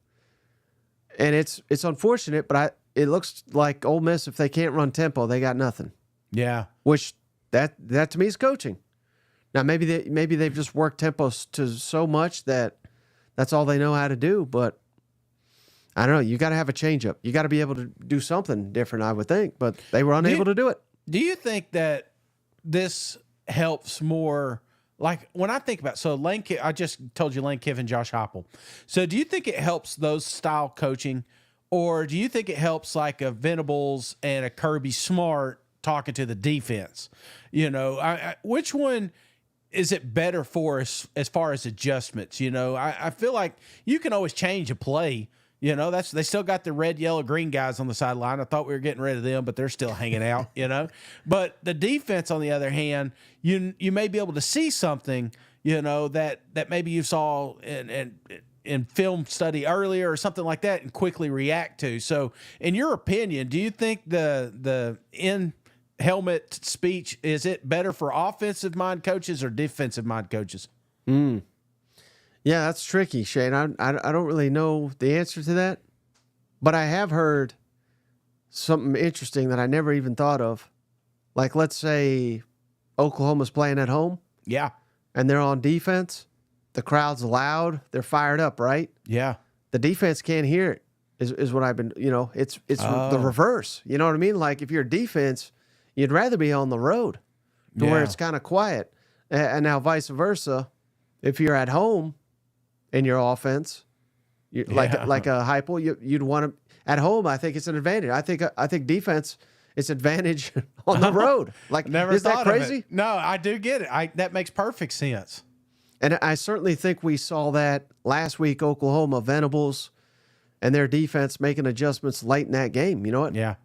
And it's unfortunate, but it looks like Ole Miss, if they can't run tempo, they got nothing. Yeah. Which that to me is coaching. Now maybe they've just worked tempos to so much that that's all they know how to do, but I don't know. You got to have a changeup. You got to be able to do something different, I would think, but they were unable to do it. Do you think that this helps more? Like when I think about, so I just told you Lane Kiffin, Josh Heupel. So do you think it helps those style coaching, or do you think it helps like a Venables and a Kirby Smart talking to the defense? You know, which one is it better for us as far as adjustments? You know, I feel like you can always change a play. You know, they still got the red, yellow, green guys on the sideline. I thought we were getting rid of them, but they're still hanging out, you know. But the defense, on the other hand, you may be able to see something, you know, that maybe you saw in film study earlier or something like that and quickly react to. So, in your opinion, do you think the in-helmet speech, is it better for offensive mind coaches or defensive mind coaches? Yeah, that's tricky, Shane. I don't really know the answer to that, but I have heard something interesting that I never even thought of. Like, let's say Oklahoma's playing at home. Yeah. And they're on defense. The crowd's loud. They're fired up, right? Yeah. The defense can't hear it, is what I've been, you know, it's the reverse. You know what I mean? Like, if you're a defense, you'd rather be on the road to where it's kind of quiet. And now vice versa, if you're at home, in your offense, like a Heupel, you'd want to at home. I think it's an advantage. I think defense, it's advantage on the road. Like, never is thought that crazy? Of it. No, I do get it. That makes perfect sense. And I certainly think we saw that last week. Oklahoma, Venables, and their defense making adjustments late in that game. You know what? Yeah.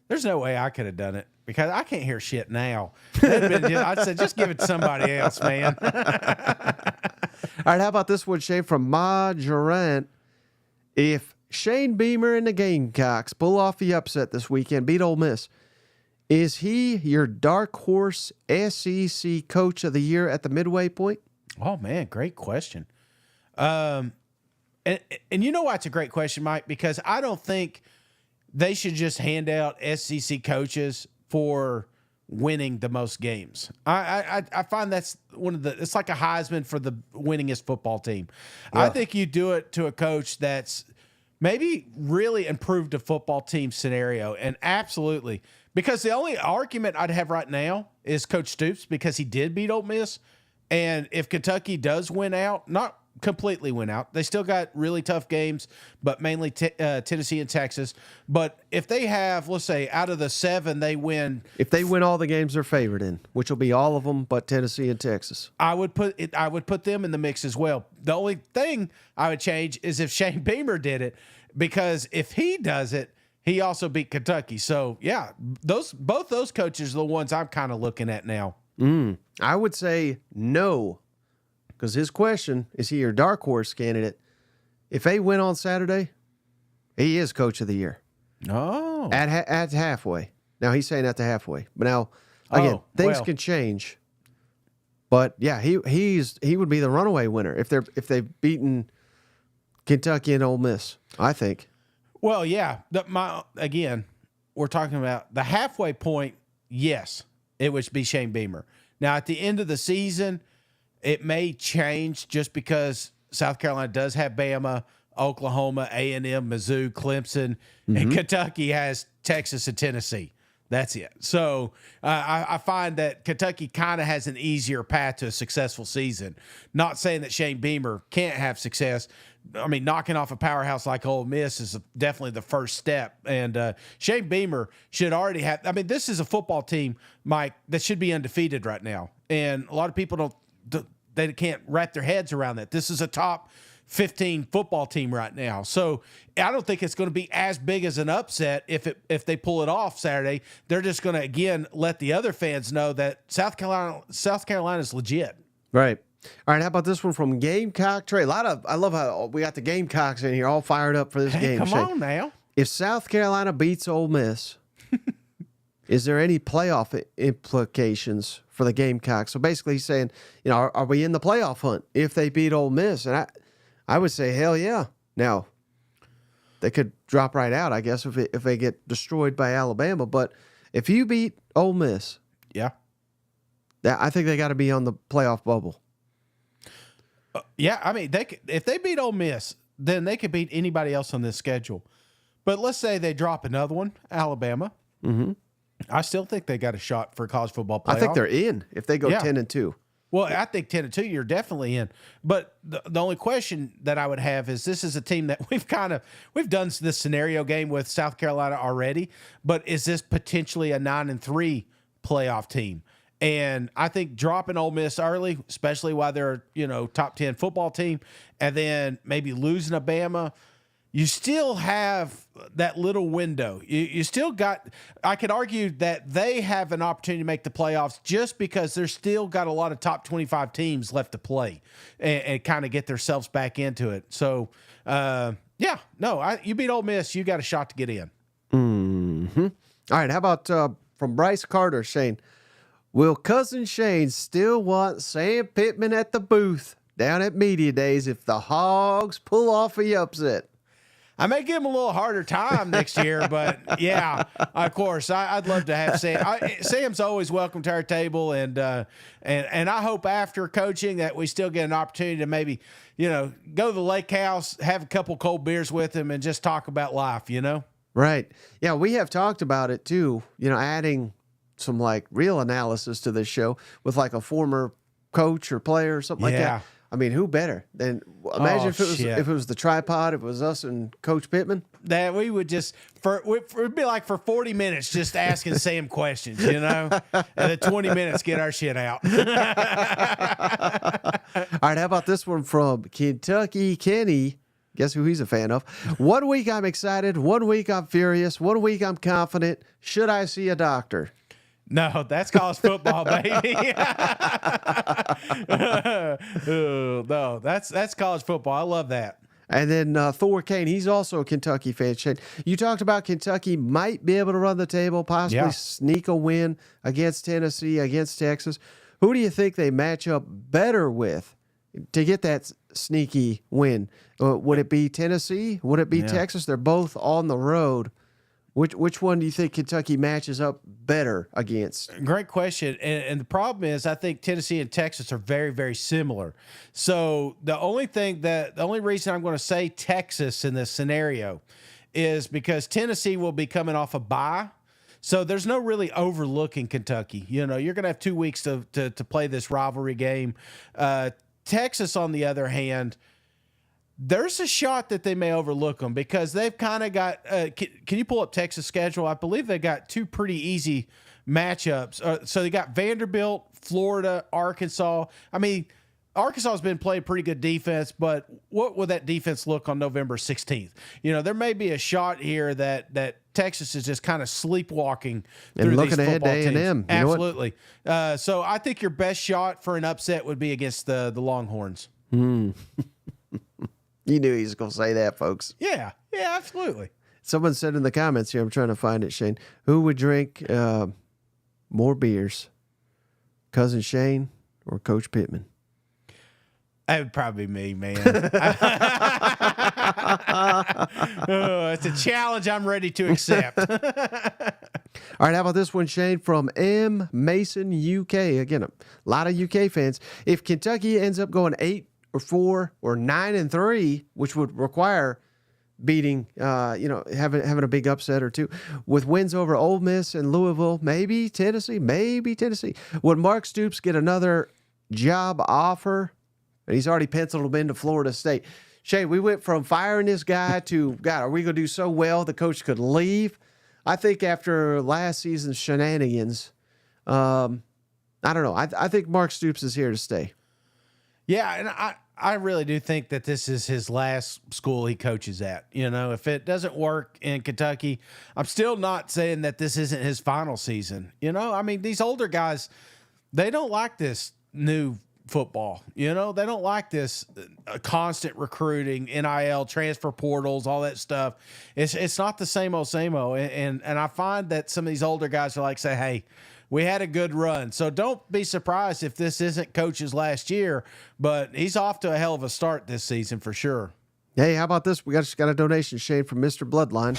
There's no way I could have done it because I can't hear shit now. I said, just give it to somebody else, man. All right, how about this one, Shane, from Ma Durant? If Shane Beamer and the Gamecocks pull off the upset this weekend, beat Ole Miss, is he your dark horse SEC Coach of the Year at the midway point? Oh, man, great question. And you know why it's a great question, Mike? Because I don't think they should just hand out SEC coaches for winning the most games. I find that's it's like a Heisman for the winningest football team. Yeah. I think you do it to a coach that's maybe really improved a football team scenario. And absolutely, because the only argument I'd have right now is Coach Stoops, because he did beat Ole Miss. And if Kentucky does win out, not completely win out, they still got really tough games, but mainly Tennessee and Texas. But if they have, let's say, out of the 7, they win. If they win all the games they're favored in, which will be all of them but Tennessee and Texas, I would put them in the mix as well. The only thing I would change is if Shane Beamer did it, because if he does it, he also beat Kentucky. So yeah, both those coaches are the ones I'm kind of looking at now. I would say no, because his question is, he your dark horse candidate? If they win on Saturday, he is coach of the year. Oh, at halfway. Now he's saying at the halfway, but now again, things can change. But yeah, he would be the runaway winner if they've beaten Kentucky and Ole Miss, I think. Well, yeah. Again, we're talking about the halfway point. Yes, it would be Shane Beamer. Now, at the end of the season, it may change just because South Carolina does have Bama, Oklahoma, A&M, Mizzou, Clemson, and Kentucky has Texas and Tennessee. That's it. So I find that Kentucky kind of has an easier path to a successful season. Not saying that Shane Beamer can't have success. I mean, knocking off a powerhouse like Ole Miss is definitely the first step. And Shane Beamer should already have – I mean, this is a football team, Mike, that should be undefeated right now. And a lot of people they can't wrap their heads around that. This is a top 15 football team right now. So I don't think it's going to be as big as an upset if they pull it off Saturday. They're just going to, again, let the other fans know that South Carolina is legit. Right. All right, how about this one from Gamecock Trey? I love how we got the Gamecocks in here all fired up for this game. Come on now. If South Carolina beats Ole Miss, is there any playoff implications for the Gamecocks? So basically he's saying, are we in the playoff hunt if they beat Ole Miss? And I would say, hell yeah. Now, they could drop right out, I guess, if they get destroyed by Alabama. But if you beat Ole Miss, yeah, I think they got to be on the playoff bubble. Yeah, I mean, if they beat Ole Miss, then they could beat anybody else on this schedule. But let's say they drop another one, Alabama. Mm-hmm. I still think they got a shot for college football playoff. I think they're in if they go 10-2. Well, I think 10-2, you're definitely in. But the only question that I would have is, this is a team that we've done this scenario game with South Carolina already, but is this potentially a 9-3 playoff team? And I think dropping Ole Miss early, especially while they're top 10 football team, and then maybe losing to Bama, you still have that little window. You still got – I could argue that they have an opportunity to make the playoffs just because they're still got a lot of top 25 teams left to play and kind of get themselves back into it. So, you beat Ole Miss, you got a shot to get in. Mm-hmm. All right, how about from Bryce Carter, Shane? Will Cousin Shane still want Sam Pittman at the booth down at Media Days if the Hogs pull off a upset? I may give him a little harder time next year, but yeah, of course, I'd love to have Sam. Sam's always welcome to our table, and I hope after coaching that we still get an opportunity to maybe, go to the lake house, have a couple cold beers with him, and just talk about life. Right? Yeah, we have talked about it too. adding some real analysis to this show with a former coach or player or something like that. I mean, who better than imagine if it was the tripod, if it was us and Coach Pittman? That we would it'd be for 40 minutes just asking Sam questions, and then 20 minutes get our shit out. All right, how about this one from Kentucky Kenny? Guess who he's a fan of? 1 week I'm excited, 1 week I'm furious, 1 week I'm confident. Should I see a doctor? No, that's college football, baby. No, that's college football. I love that. And then Thor Kane, he's also a Kentucky fan. Shane, you talked about Kentucky might be able to run the table, possibly sneak a win against Tennessee, against Texas. Who do you think they match up better with to get that sneaky win? Would it be Tennessee? Would it be Texas? They're both on the road. Which one do you think Kentucky matches up better against? Great question. And the problem is, I think Tennessee and Texas are very, very similar. So the only reason I'm going to say Texas in this scenario is because Tennessee will be coming off a bye. So there's no really overlooking Kentucky. You're going to have 2 weeks to play this rivalry game. Texas, on the other hand, there's a shot that they may overlook them because they've kind of got can you pull up Texas' schedule? I believe they got 2 pretty easy matchups. So they got Vanderbilt, Florida, Arkansas. I mean, Arkansas has been playing pretty good defense, but what will that defense look on November 16th? There may be a shot here that Texas is just kind of sleepwalking through and looking these ahead to football teams. A&M. Absolutely. So I think your best shot for an upset would be against the Longhorns. You knew he was going to say that, folks. Yeah, absolutely. Someone said in the comments here, I'm trying to find it, Shane, who would drink more beers, Cousin Shane or Coach Pittman? That would probably be me, man. It's a challenge I'm ready to accept. All right, how about this one, Shane, from M. Mason, UK? Again, a lot of UK fans. If Kentucky ends up going 8-4 or 9-3, which would require beating, having a big upset or two, with wins over Ole Miss and Louisville, maybe Tennessee, would Mark Stoops get another job offer? And he's already penciled him into Florida State. Shay, we went from firing this guy to, God, are we going to do so well the coach could leave? I think after last season's shenanigans, I don't know. I think Mark Stoops is here to stay. Yeah, and I really do think that this is his last school he coaches at. If it doesn't work in Kentucky, I'm still not saying that this isn't his final season. I mean, these older guys, they don't like this new football. They don't like this constant recruiting, NIL, transfer portals, all that stuff. It's not the same old. And I find that some of these older guys are like, say, hey, we had a good run. So don't be surprised if this isn't Coach's last year, but he's off to a hell of a start this season for sure. Hey, how about this? We just got a donation, Shane, from Mr. Bloodline.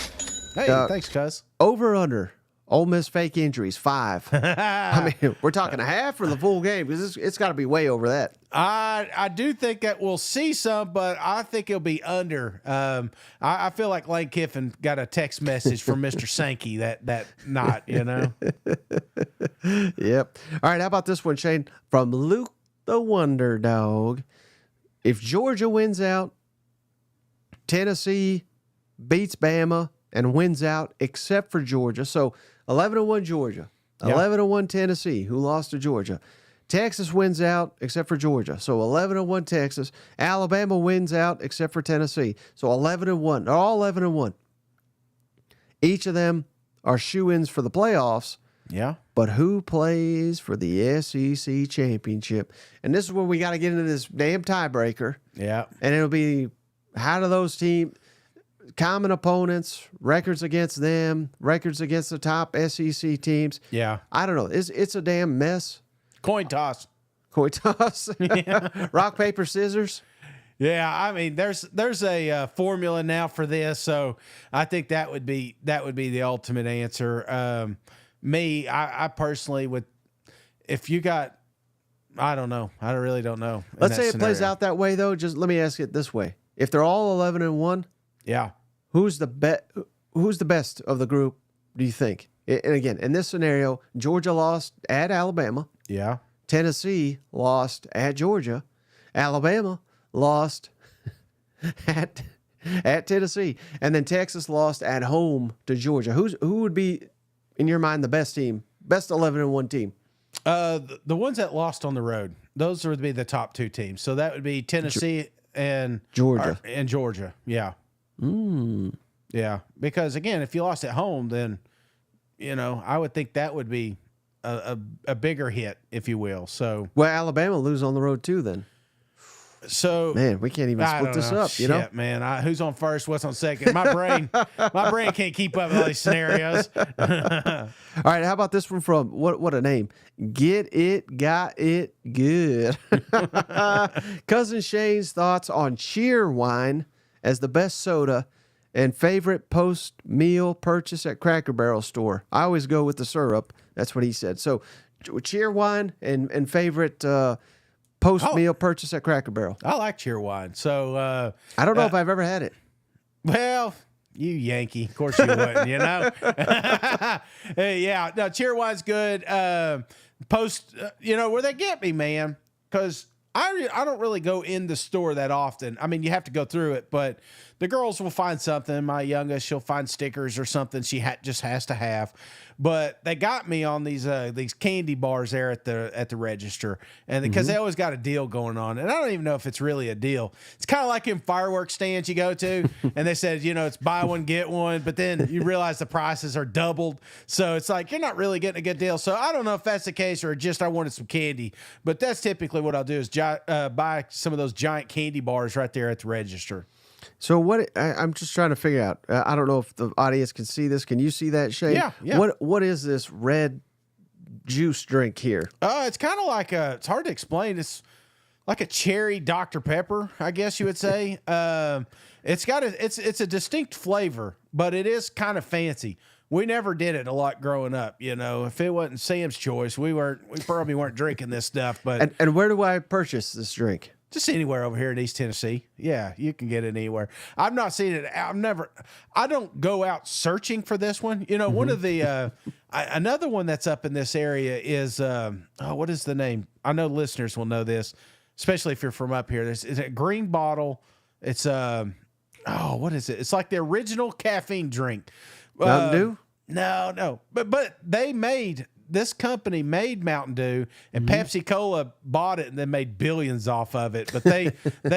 Hey, thanks, cuz. Over under Ole Miss fake injuries, 5. I mean, we're talking a half for the full game because it's got to be way over that. I do think that we'll see some, but I think it'll be under. I feel like Lane Kiffin got a text message from Mr. Sankey that night, Yep. All right, how about this one, Shane? From Luke the Wonder Dog. If Georgia wins out, Tennessee beats Bama and wins out except for Georgia. So 11-1 Georgia, 11-1 Tennessee, who lost to Georgia. Texas wins out except for Georgia. So 11-1 Texas. Alabama wins out except for Tennessee. So 11-1. They're all 11-1. Each of them are shoo-ins for the playoffs. Yeah. But who plays for the SEC championship? And this is where we got to get into this damn tiebreaker. Yeah. And it'll be, how do those teams, common opponents, records against them, records against the top SEC teams. Yeah. I don't know. It's a damn mess. Coin toss. Yeah. Rock, paper, scissors. Yeah, I mean, there's a formula now for this, so I think that would be the ultimate answer. I personally would, if you got, I don't know, I really don't know. Let's say it plays out that way though. Just let me ask it this way: if they're all 11-1, yeah, who's the best of the group? Do you think? And again, in this scenario, Georgia lost at Alabama. Yeah. Tennessee lost at Georgia. Alabama lost at Tennessee. And then Texas lost at home to Georgia. Who would be, in your mind, the best team? Best 11-1 team? The ones that lost on the road. Those would be the top two teams. So that would be Tennessee and Georgia. Georgia. Yeah. Yeah. Because, again, if you lost at home, then, I would think that would be a bigger hit, if you will. So, well, Alabama lose on the road too then. So, man, we can't even split this up, you know? Man, who's on first, what's on second? My brain can't keep up with all these scenarios. All right, how about this one from what a name? Get it, got it, good. Cousin Shane's thoughts on Cheerwine as the best soda And favorite post-meal purchase at Cracker Barrel store. I always go with the syrup. That's what he said. So, Cheerwine and favorite post-meal purchase at Cracker Barrel. I like Cheerwine. So I don't know if I've ever had it. Well, you Yankee. Of course you wouldn't, you know? Yeah, no, Cheerwine's good. Where they get me, man, because I don't really go in the store that often. I mean, you have to go through it, but the girls will find something. My youngest, she'll find stickers or something she just has to have. But they got me on these candy bars there at the register, and because they always got a deal going on, and I don't even know if it's really a deal. It's kind of like in fireworks stands you go to, and they said it's buy one get one, but then you realize the prices are doubled, so it's like you're not really getting a good deal. So I don't know if that's the case or just I wanted some candy, but that's typically what I'll do is buy some of those giant candy bars right there at the register. So I'm just trying to figure out. I don't know if the audience can see this. Can you see that, Shane? Yeah. What is this red juice drink here? It's kind of like it's hard to explain. It's like a cherry Dr. Pepper, I guess you would say. It's a distinct flavor, but it is kind of fancy. We never did it a lot growing up, If it wasn't Sam's Choice, we probably weren't drinking this stuff. But and where do I purchase this drink? Just anywhere over here in East Tennessee. Yeah, you can get it anywhere. I've not seen it. I don't go out searching for this one. One of the, another one that's up in this area is, what is the name? I know listeners will know this, especially if you're from up here. It's a green bottle. It's, what is it? It's like the original caffeine drink. Mountain Dew? No. But this company made Mountain Dew, and Pepsi Cola bought it and then made billions off of it. But they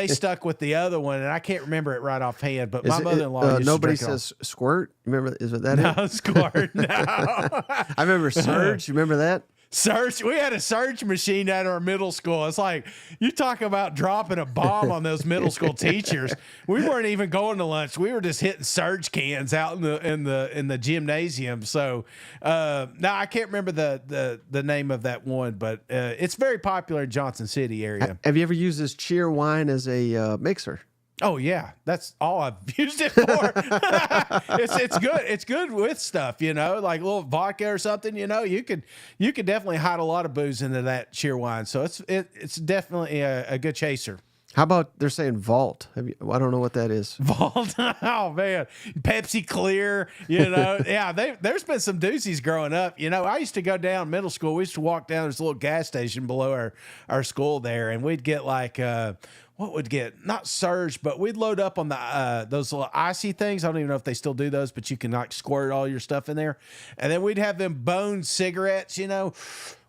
stuck with the other one, and I can't remember it right offhand. But my mother-in-law used nobody to drink says Squirt. Remember? Is that no, it? Squirt. No. I remember Surge. You remember that? Surge. We had a Surge machine at our middle school. It's like you talk about dropping a bomb on those middle school teachers. We weren't even going to lunch. We were just hitting Surge cans out in the gymnasium. So now I can't remember the name of that one, but it's very popular in Johnson City area. Have you ever used this Cheerwine as a mixer? Oh yeah, that's all I've used it for. It's good. It's good with stuff, like a little vodka or something. You could definitely hide a lot of booze into that Cheerwine. So it's definitely a good chaser. How about they're saying Vault? I don't know what that is. Vault. Oh man, Pepsi Clear. Yeah. There's been some doozies growing up. I used to go down middle school. We used to walk down this little gas station below our school there, and we'd get like. What would get not Surge, but we'd load up on the those little icy things. I don't even know if they still do those, but you can like squirt all your stuff in there. And then we'd have them bone cigarettes,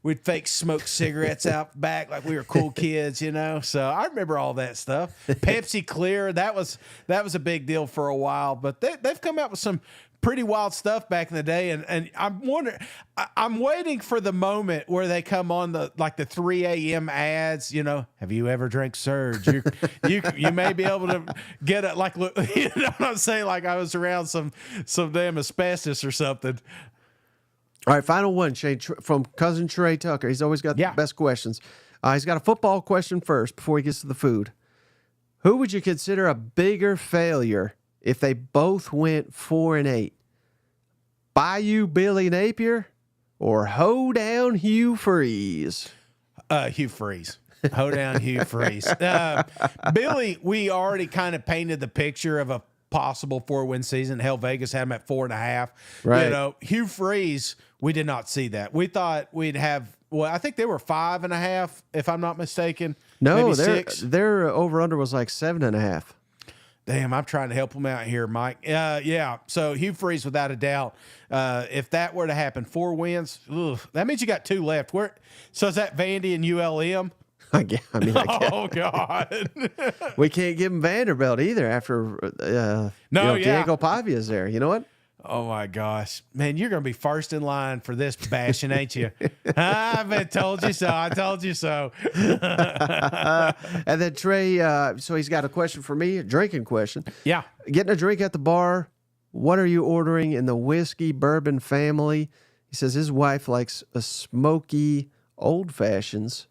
We'd fake smoke cigarettes out back like we were cool kids, So I remember all that stuff. Pepsi Clear, that was a big deal for a while, but they've come out with some pretty wild stuff back in the day, and I'm waiting for the moment where they come on the 3 a.m. ads. Have you ever drank Surge? You may be able to get it. Like, what I'm saying, like I was around some damn asbestos or something. All right, final one, Shane, from cousin Trey Tucker. He's always got the best questions. He's got a football question first before he gets to the food. Who would you consider a bigger failure if they both went 4-8? Bayou Billy Napier or Hoedown Hugh Freeze? Hugh Freeze. Hoedown Hugh Freeze. Billy, we already kind of painted the picture of a possible 4-win season. Hell, Vegas had him at 4.5. Right. Hugh Freeze, we did not see that. We thought we'd have. Well, I think they were 5.5, if I'm not mistaken. No, maybe their over-under was like 7.5. Damn, I'm trying to help them out here, Mike. Yeah. So Hugh Freeze, without a doubt. If that were to happen, 4 wins, that means you got 2 left. So is that Vandy and ULM? I guess. Oh God. We can't give him Vanderbilt either after Diego Pavia's there. You know what? Oh my gosh, man, you're gonna be first in line for this bashing, ain't you? I've been told you so. I told you so. And then Trey, so he's got a question for me, a drinking question. Yeah, getting a drink at the bar. What are you ordering in the whiskey bourbon family? He says his wife likes a smoky old fashions.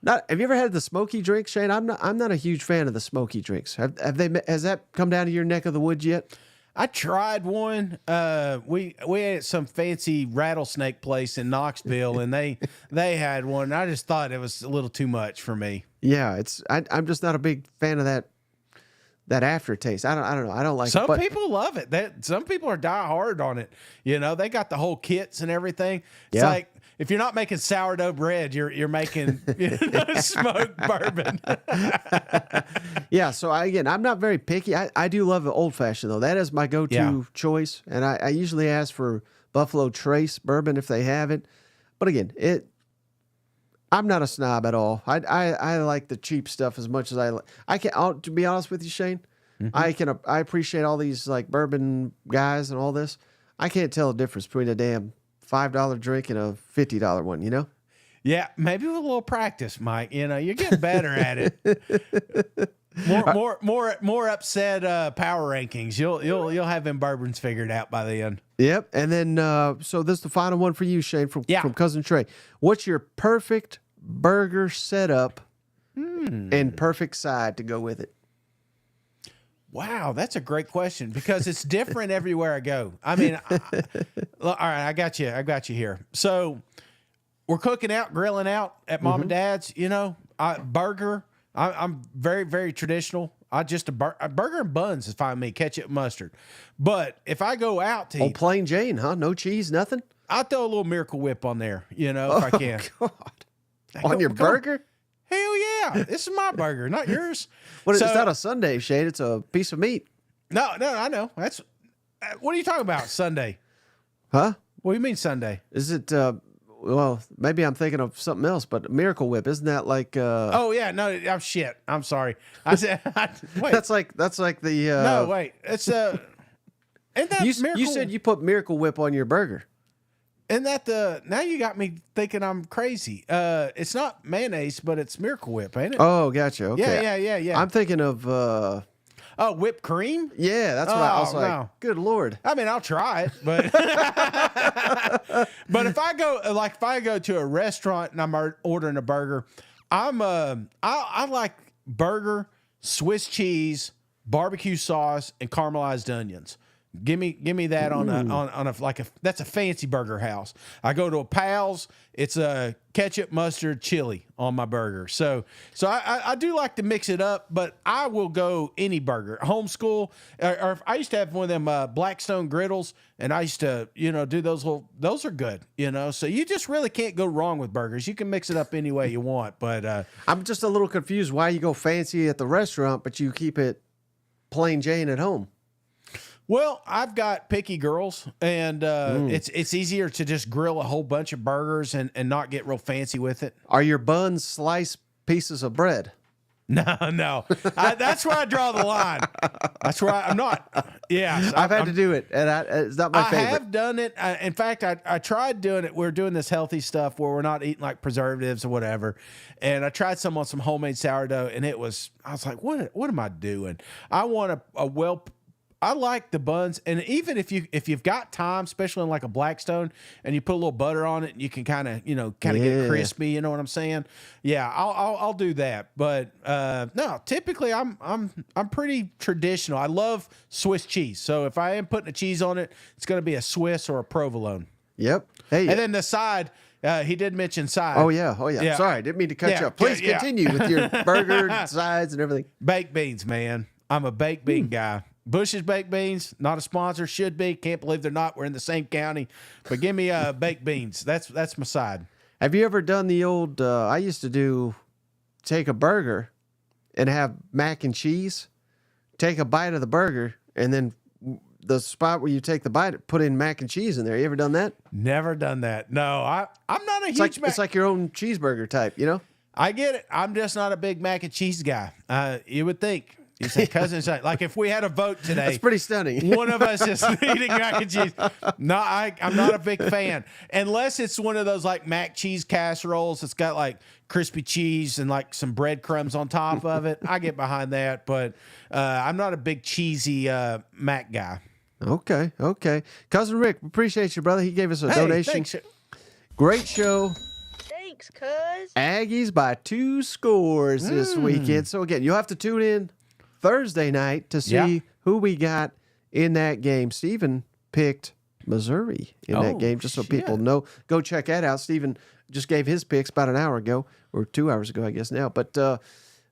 Have you ever had the smoky drinks, Shane? I'm not a huge fan of the smoky drinks. Has that come down to your neck of the woods yet? I tried one. We had some fancy rattlesnake place in Knoxville, and they had one. I just thought it was a little too much for me. Yeah, I'm just not a big fan of that aftertaste. I don't know. I don't like some it. But people love it. Some people are die hard on it. You know, they got the whole kits and everything. It's like if you're not making sourdough bread, you're making smoked bourbon. Yeah. So I'm not very picky. I do love the old fashioned though. That is my go-to choice, and I usually ask for Buffalo Trace bourbon if they have it. But again, I'm not a snob at all. I like the cheap stuff as much as to be honest with you, Shane, I appreciate all these like bourbon guys and all this. I can't tell the difference between a damn $5 drink and a $50 one, you know? Yeah, maybe with a little practice, Mike. You know, you're getting better at it. More upset power rankings. You'll have them bourbons figured out by the end. Yep. And then so this is the final one for you, Shane, from Cousin Trey. What's your perfect burger setup and perfect side to go with it? Wow, that's a great question because it's different everywhere I go. I mean, all right, I got you here. So we're cooking out, grilling out at Mom and Dad's. You know, burger. I'm very, very traditional. A burger and buns is fine with me, ketchup and mustard. But if I go out to eat, plain Jane, huh? No cheese, nothing? I'll throw a little Miracle Whip on there, you know, if I can. God. On your burger? Hell yeah. This is my burger, not yours. Well, it's not a Sunday, Shane. It's a piece of meat. No, I know. That's what are you talking about, Sunday? Huh? What do you mean Sunday? Is it, well, maybe I'm thinking of something else, but Miracle Whip, isn't that like... Oh, yeah, no, I'm shit. I'm sorry. I said, wait. That's like the... No, wait. It's, isn't that Miracle? You said you put Miracle Whip on your burger. Isn't that now you got me thinking I'm crazy. It's not mayonnaise, but it's Miracle Whip, ain't it? Oh, gotcha. Okay. Yeah. I'm thinking of... whipped cream? Yeah, that's what I was like. No. Good Lord. I mean, I'll try it, but but if I go to a restaurant and I'm ordering a burger, I like burger, Swiss cheese, barbecue sauce, and caramelized onions. Give me that on a that's a fancy burger house. I go to a Pal's, it's a ketchup, mustard, chili on my burger. So I do like to mix it up, but I will go any burger. Homeschool, or if I used to have one of them Blackstone griddles, and I used to do those are good. So you just really can't go wrong with burgers. You can mix it up any way you want. But I'm just a little confused why you go fancy at the restaurant, but you keep it plain Jane at home. Well, I've got picky girls, and it's easier to just grill a whole bunch of burgers and not get real fancy with it. Are your buns sliced pieces of bread? No. That's where I draw the line. That's where I'm not. Yeah. I've had to do it, and it's not my favorite. I have done it. In fact, I tried doing it. We're doing this healthy stuff where we're not eating like preservatives or whatever. And I tried some on some homemade sourdough, and I was like, what am I doing? I want I like the buns, and even if you've got time, especially on like a Blackstone, and you put a little butter on it, and you can kind of get crispy. You know what I'm saying? Yeah, I'll do that. But no, typically I'm pretty traditional. I love Swiss cheese, so if I am putting a cheese on it, it's going to be a Swiss or a provolone. Yep. Hey, and then the side. He did mention side. Oh yeah. Sorry, didn't mean to cut you off. Please continue with your burger sides and everything. Baked beans, man. I'm a baked bean guy. Bush's Baked Beans, not a sponsor, should be. Can't believe they're not. We're in the same county. But give me baked beans. That's my side. Have you ever done the old, I used to take a burger and have mac and cheese, take a bite of the burger, and then the spot where you take the bite, put in mac and cheese in there. You ever done that? Never done that. No, I'm not a huge It's like your own cheeseburger type, you know? I get it. I'm just not a big mac and cheese guy. You would think. You say cousins, like if we had a vote today, that's pretty stunning. One of us just eating mac and cheese. No, I'm not a big fan unless it's one of those like mac cheese casseroles. It's got like crispy cheese and like some breadcrumbs on top of it. I get behind that, but I'm not a big cheesy mac guy. Okay. Cousin Rick, appreciate you, brother. He gave us a donation. Thanks. Great show. Thanks, cuz. Aggies by 2 scores this weekend. So again, you'll have to tune in Thursday night to see who we got in that game. Steven picked Missouri in that game, just so people know. Go check that out. Steven just gave his picks about an hour ago, or 2 hours ago, I guess now. But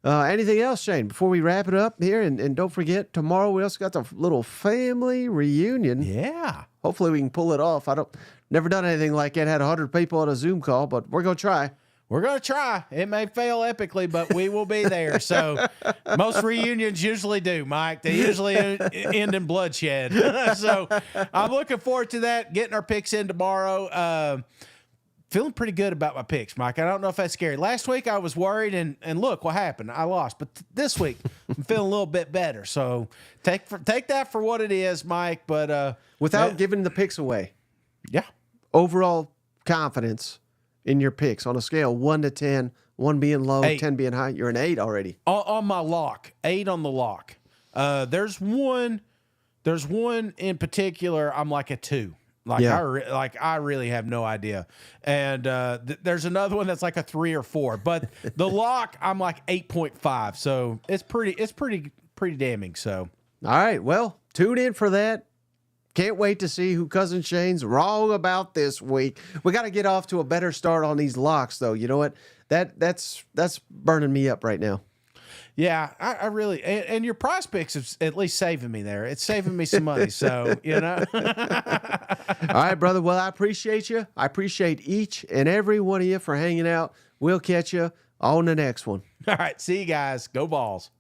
anything else, Shane, before we wrap it up here? And don't forget, tomorrow we also got the little family reunion. Yeah. Hopefully we can pull it off. Never done anything like it. Had 100 people on a Zoom call, but we're going to try. We're going to try. It may fail epically, but we will be there. So most reunions usually do, Mike. They usually end in bloodshed. So I'm looking forward to that, getting our picks in tomorrow. Feeling pretty good about my picks, Mike. I don't know if that's scary. Last week I was worried, and look what happened. I lost. But this week I'm feeling a little bit better. So take that for what it is, Mike. But without giving the picks away, yeah. Overall confidence in your picks on a scale 1 to 10, 1 being low, 8. 10 being high. You're an 8 already. On my lock, 8 on the lock. There's one in particular. I'm like a 2. I really have no idea. And there's another one that's like a 3 or 4. But the lock, I'm like 8.5. So it's pretty damning. So all right, well, tune in for that. Can't wait to see who Cousin Shane's wrong about this week. We got to get off to a better start on these locks, though. You know what? That's burning me up right now. Yeah, I really and your prize picks is at least saving me there. It's saving me some money, so you know. All right, brother. Well, I appreciate you. I appreciate each and every one of you for hanging out. We'll catch you on the next one. All right, see you guys. Go Vols.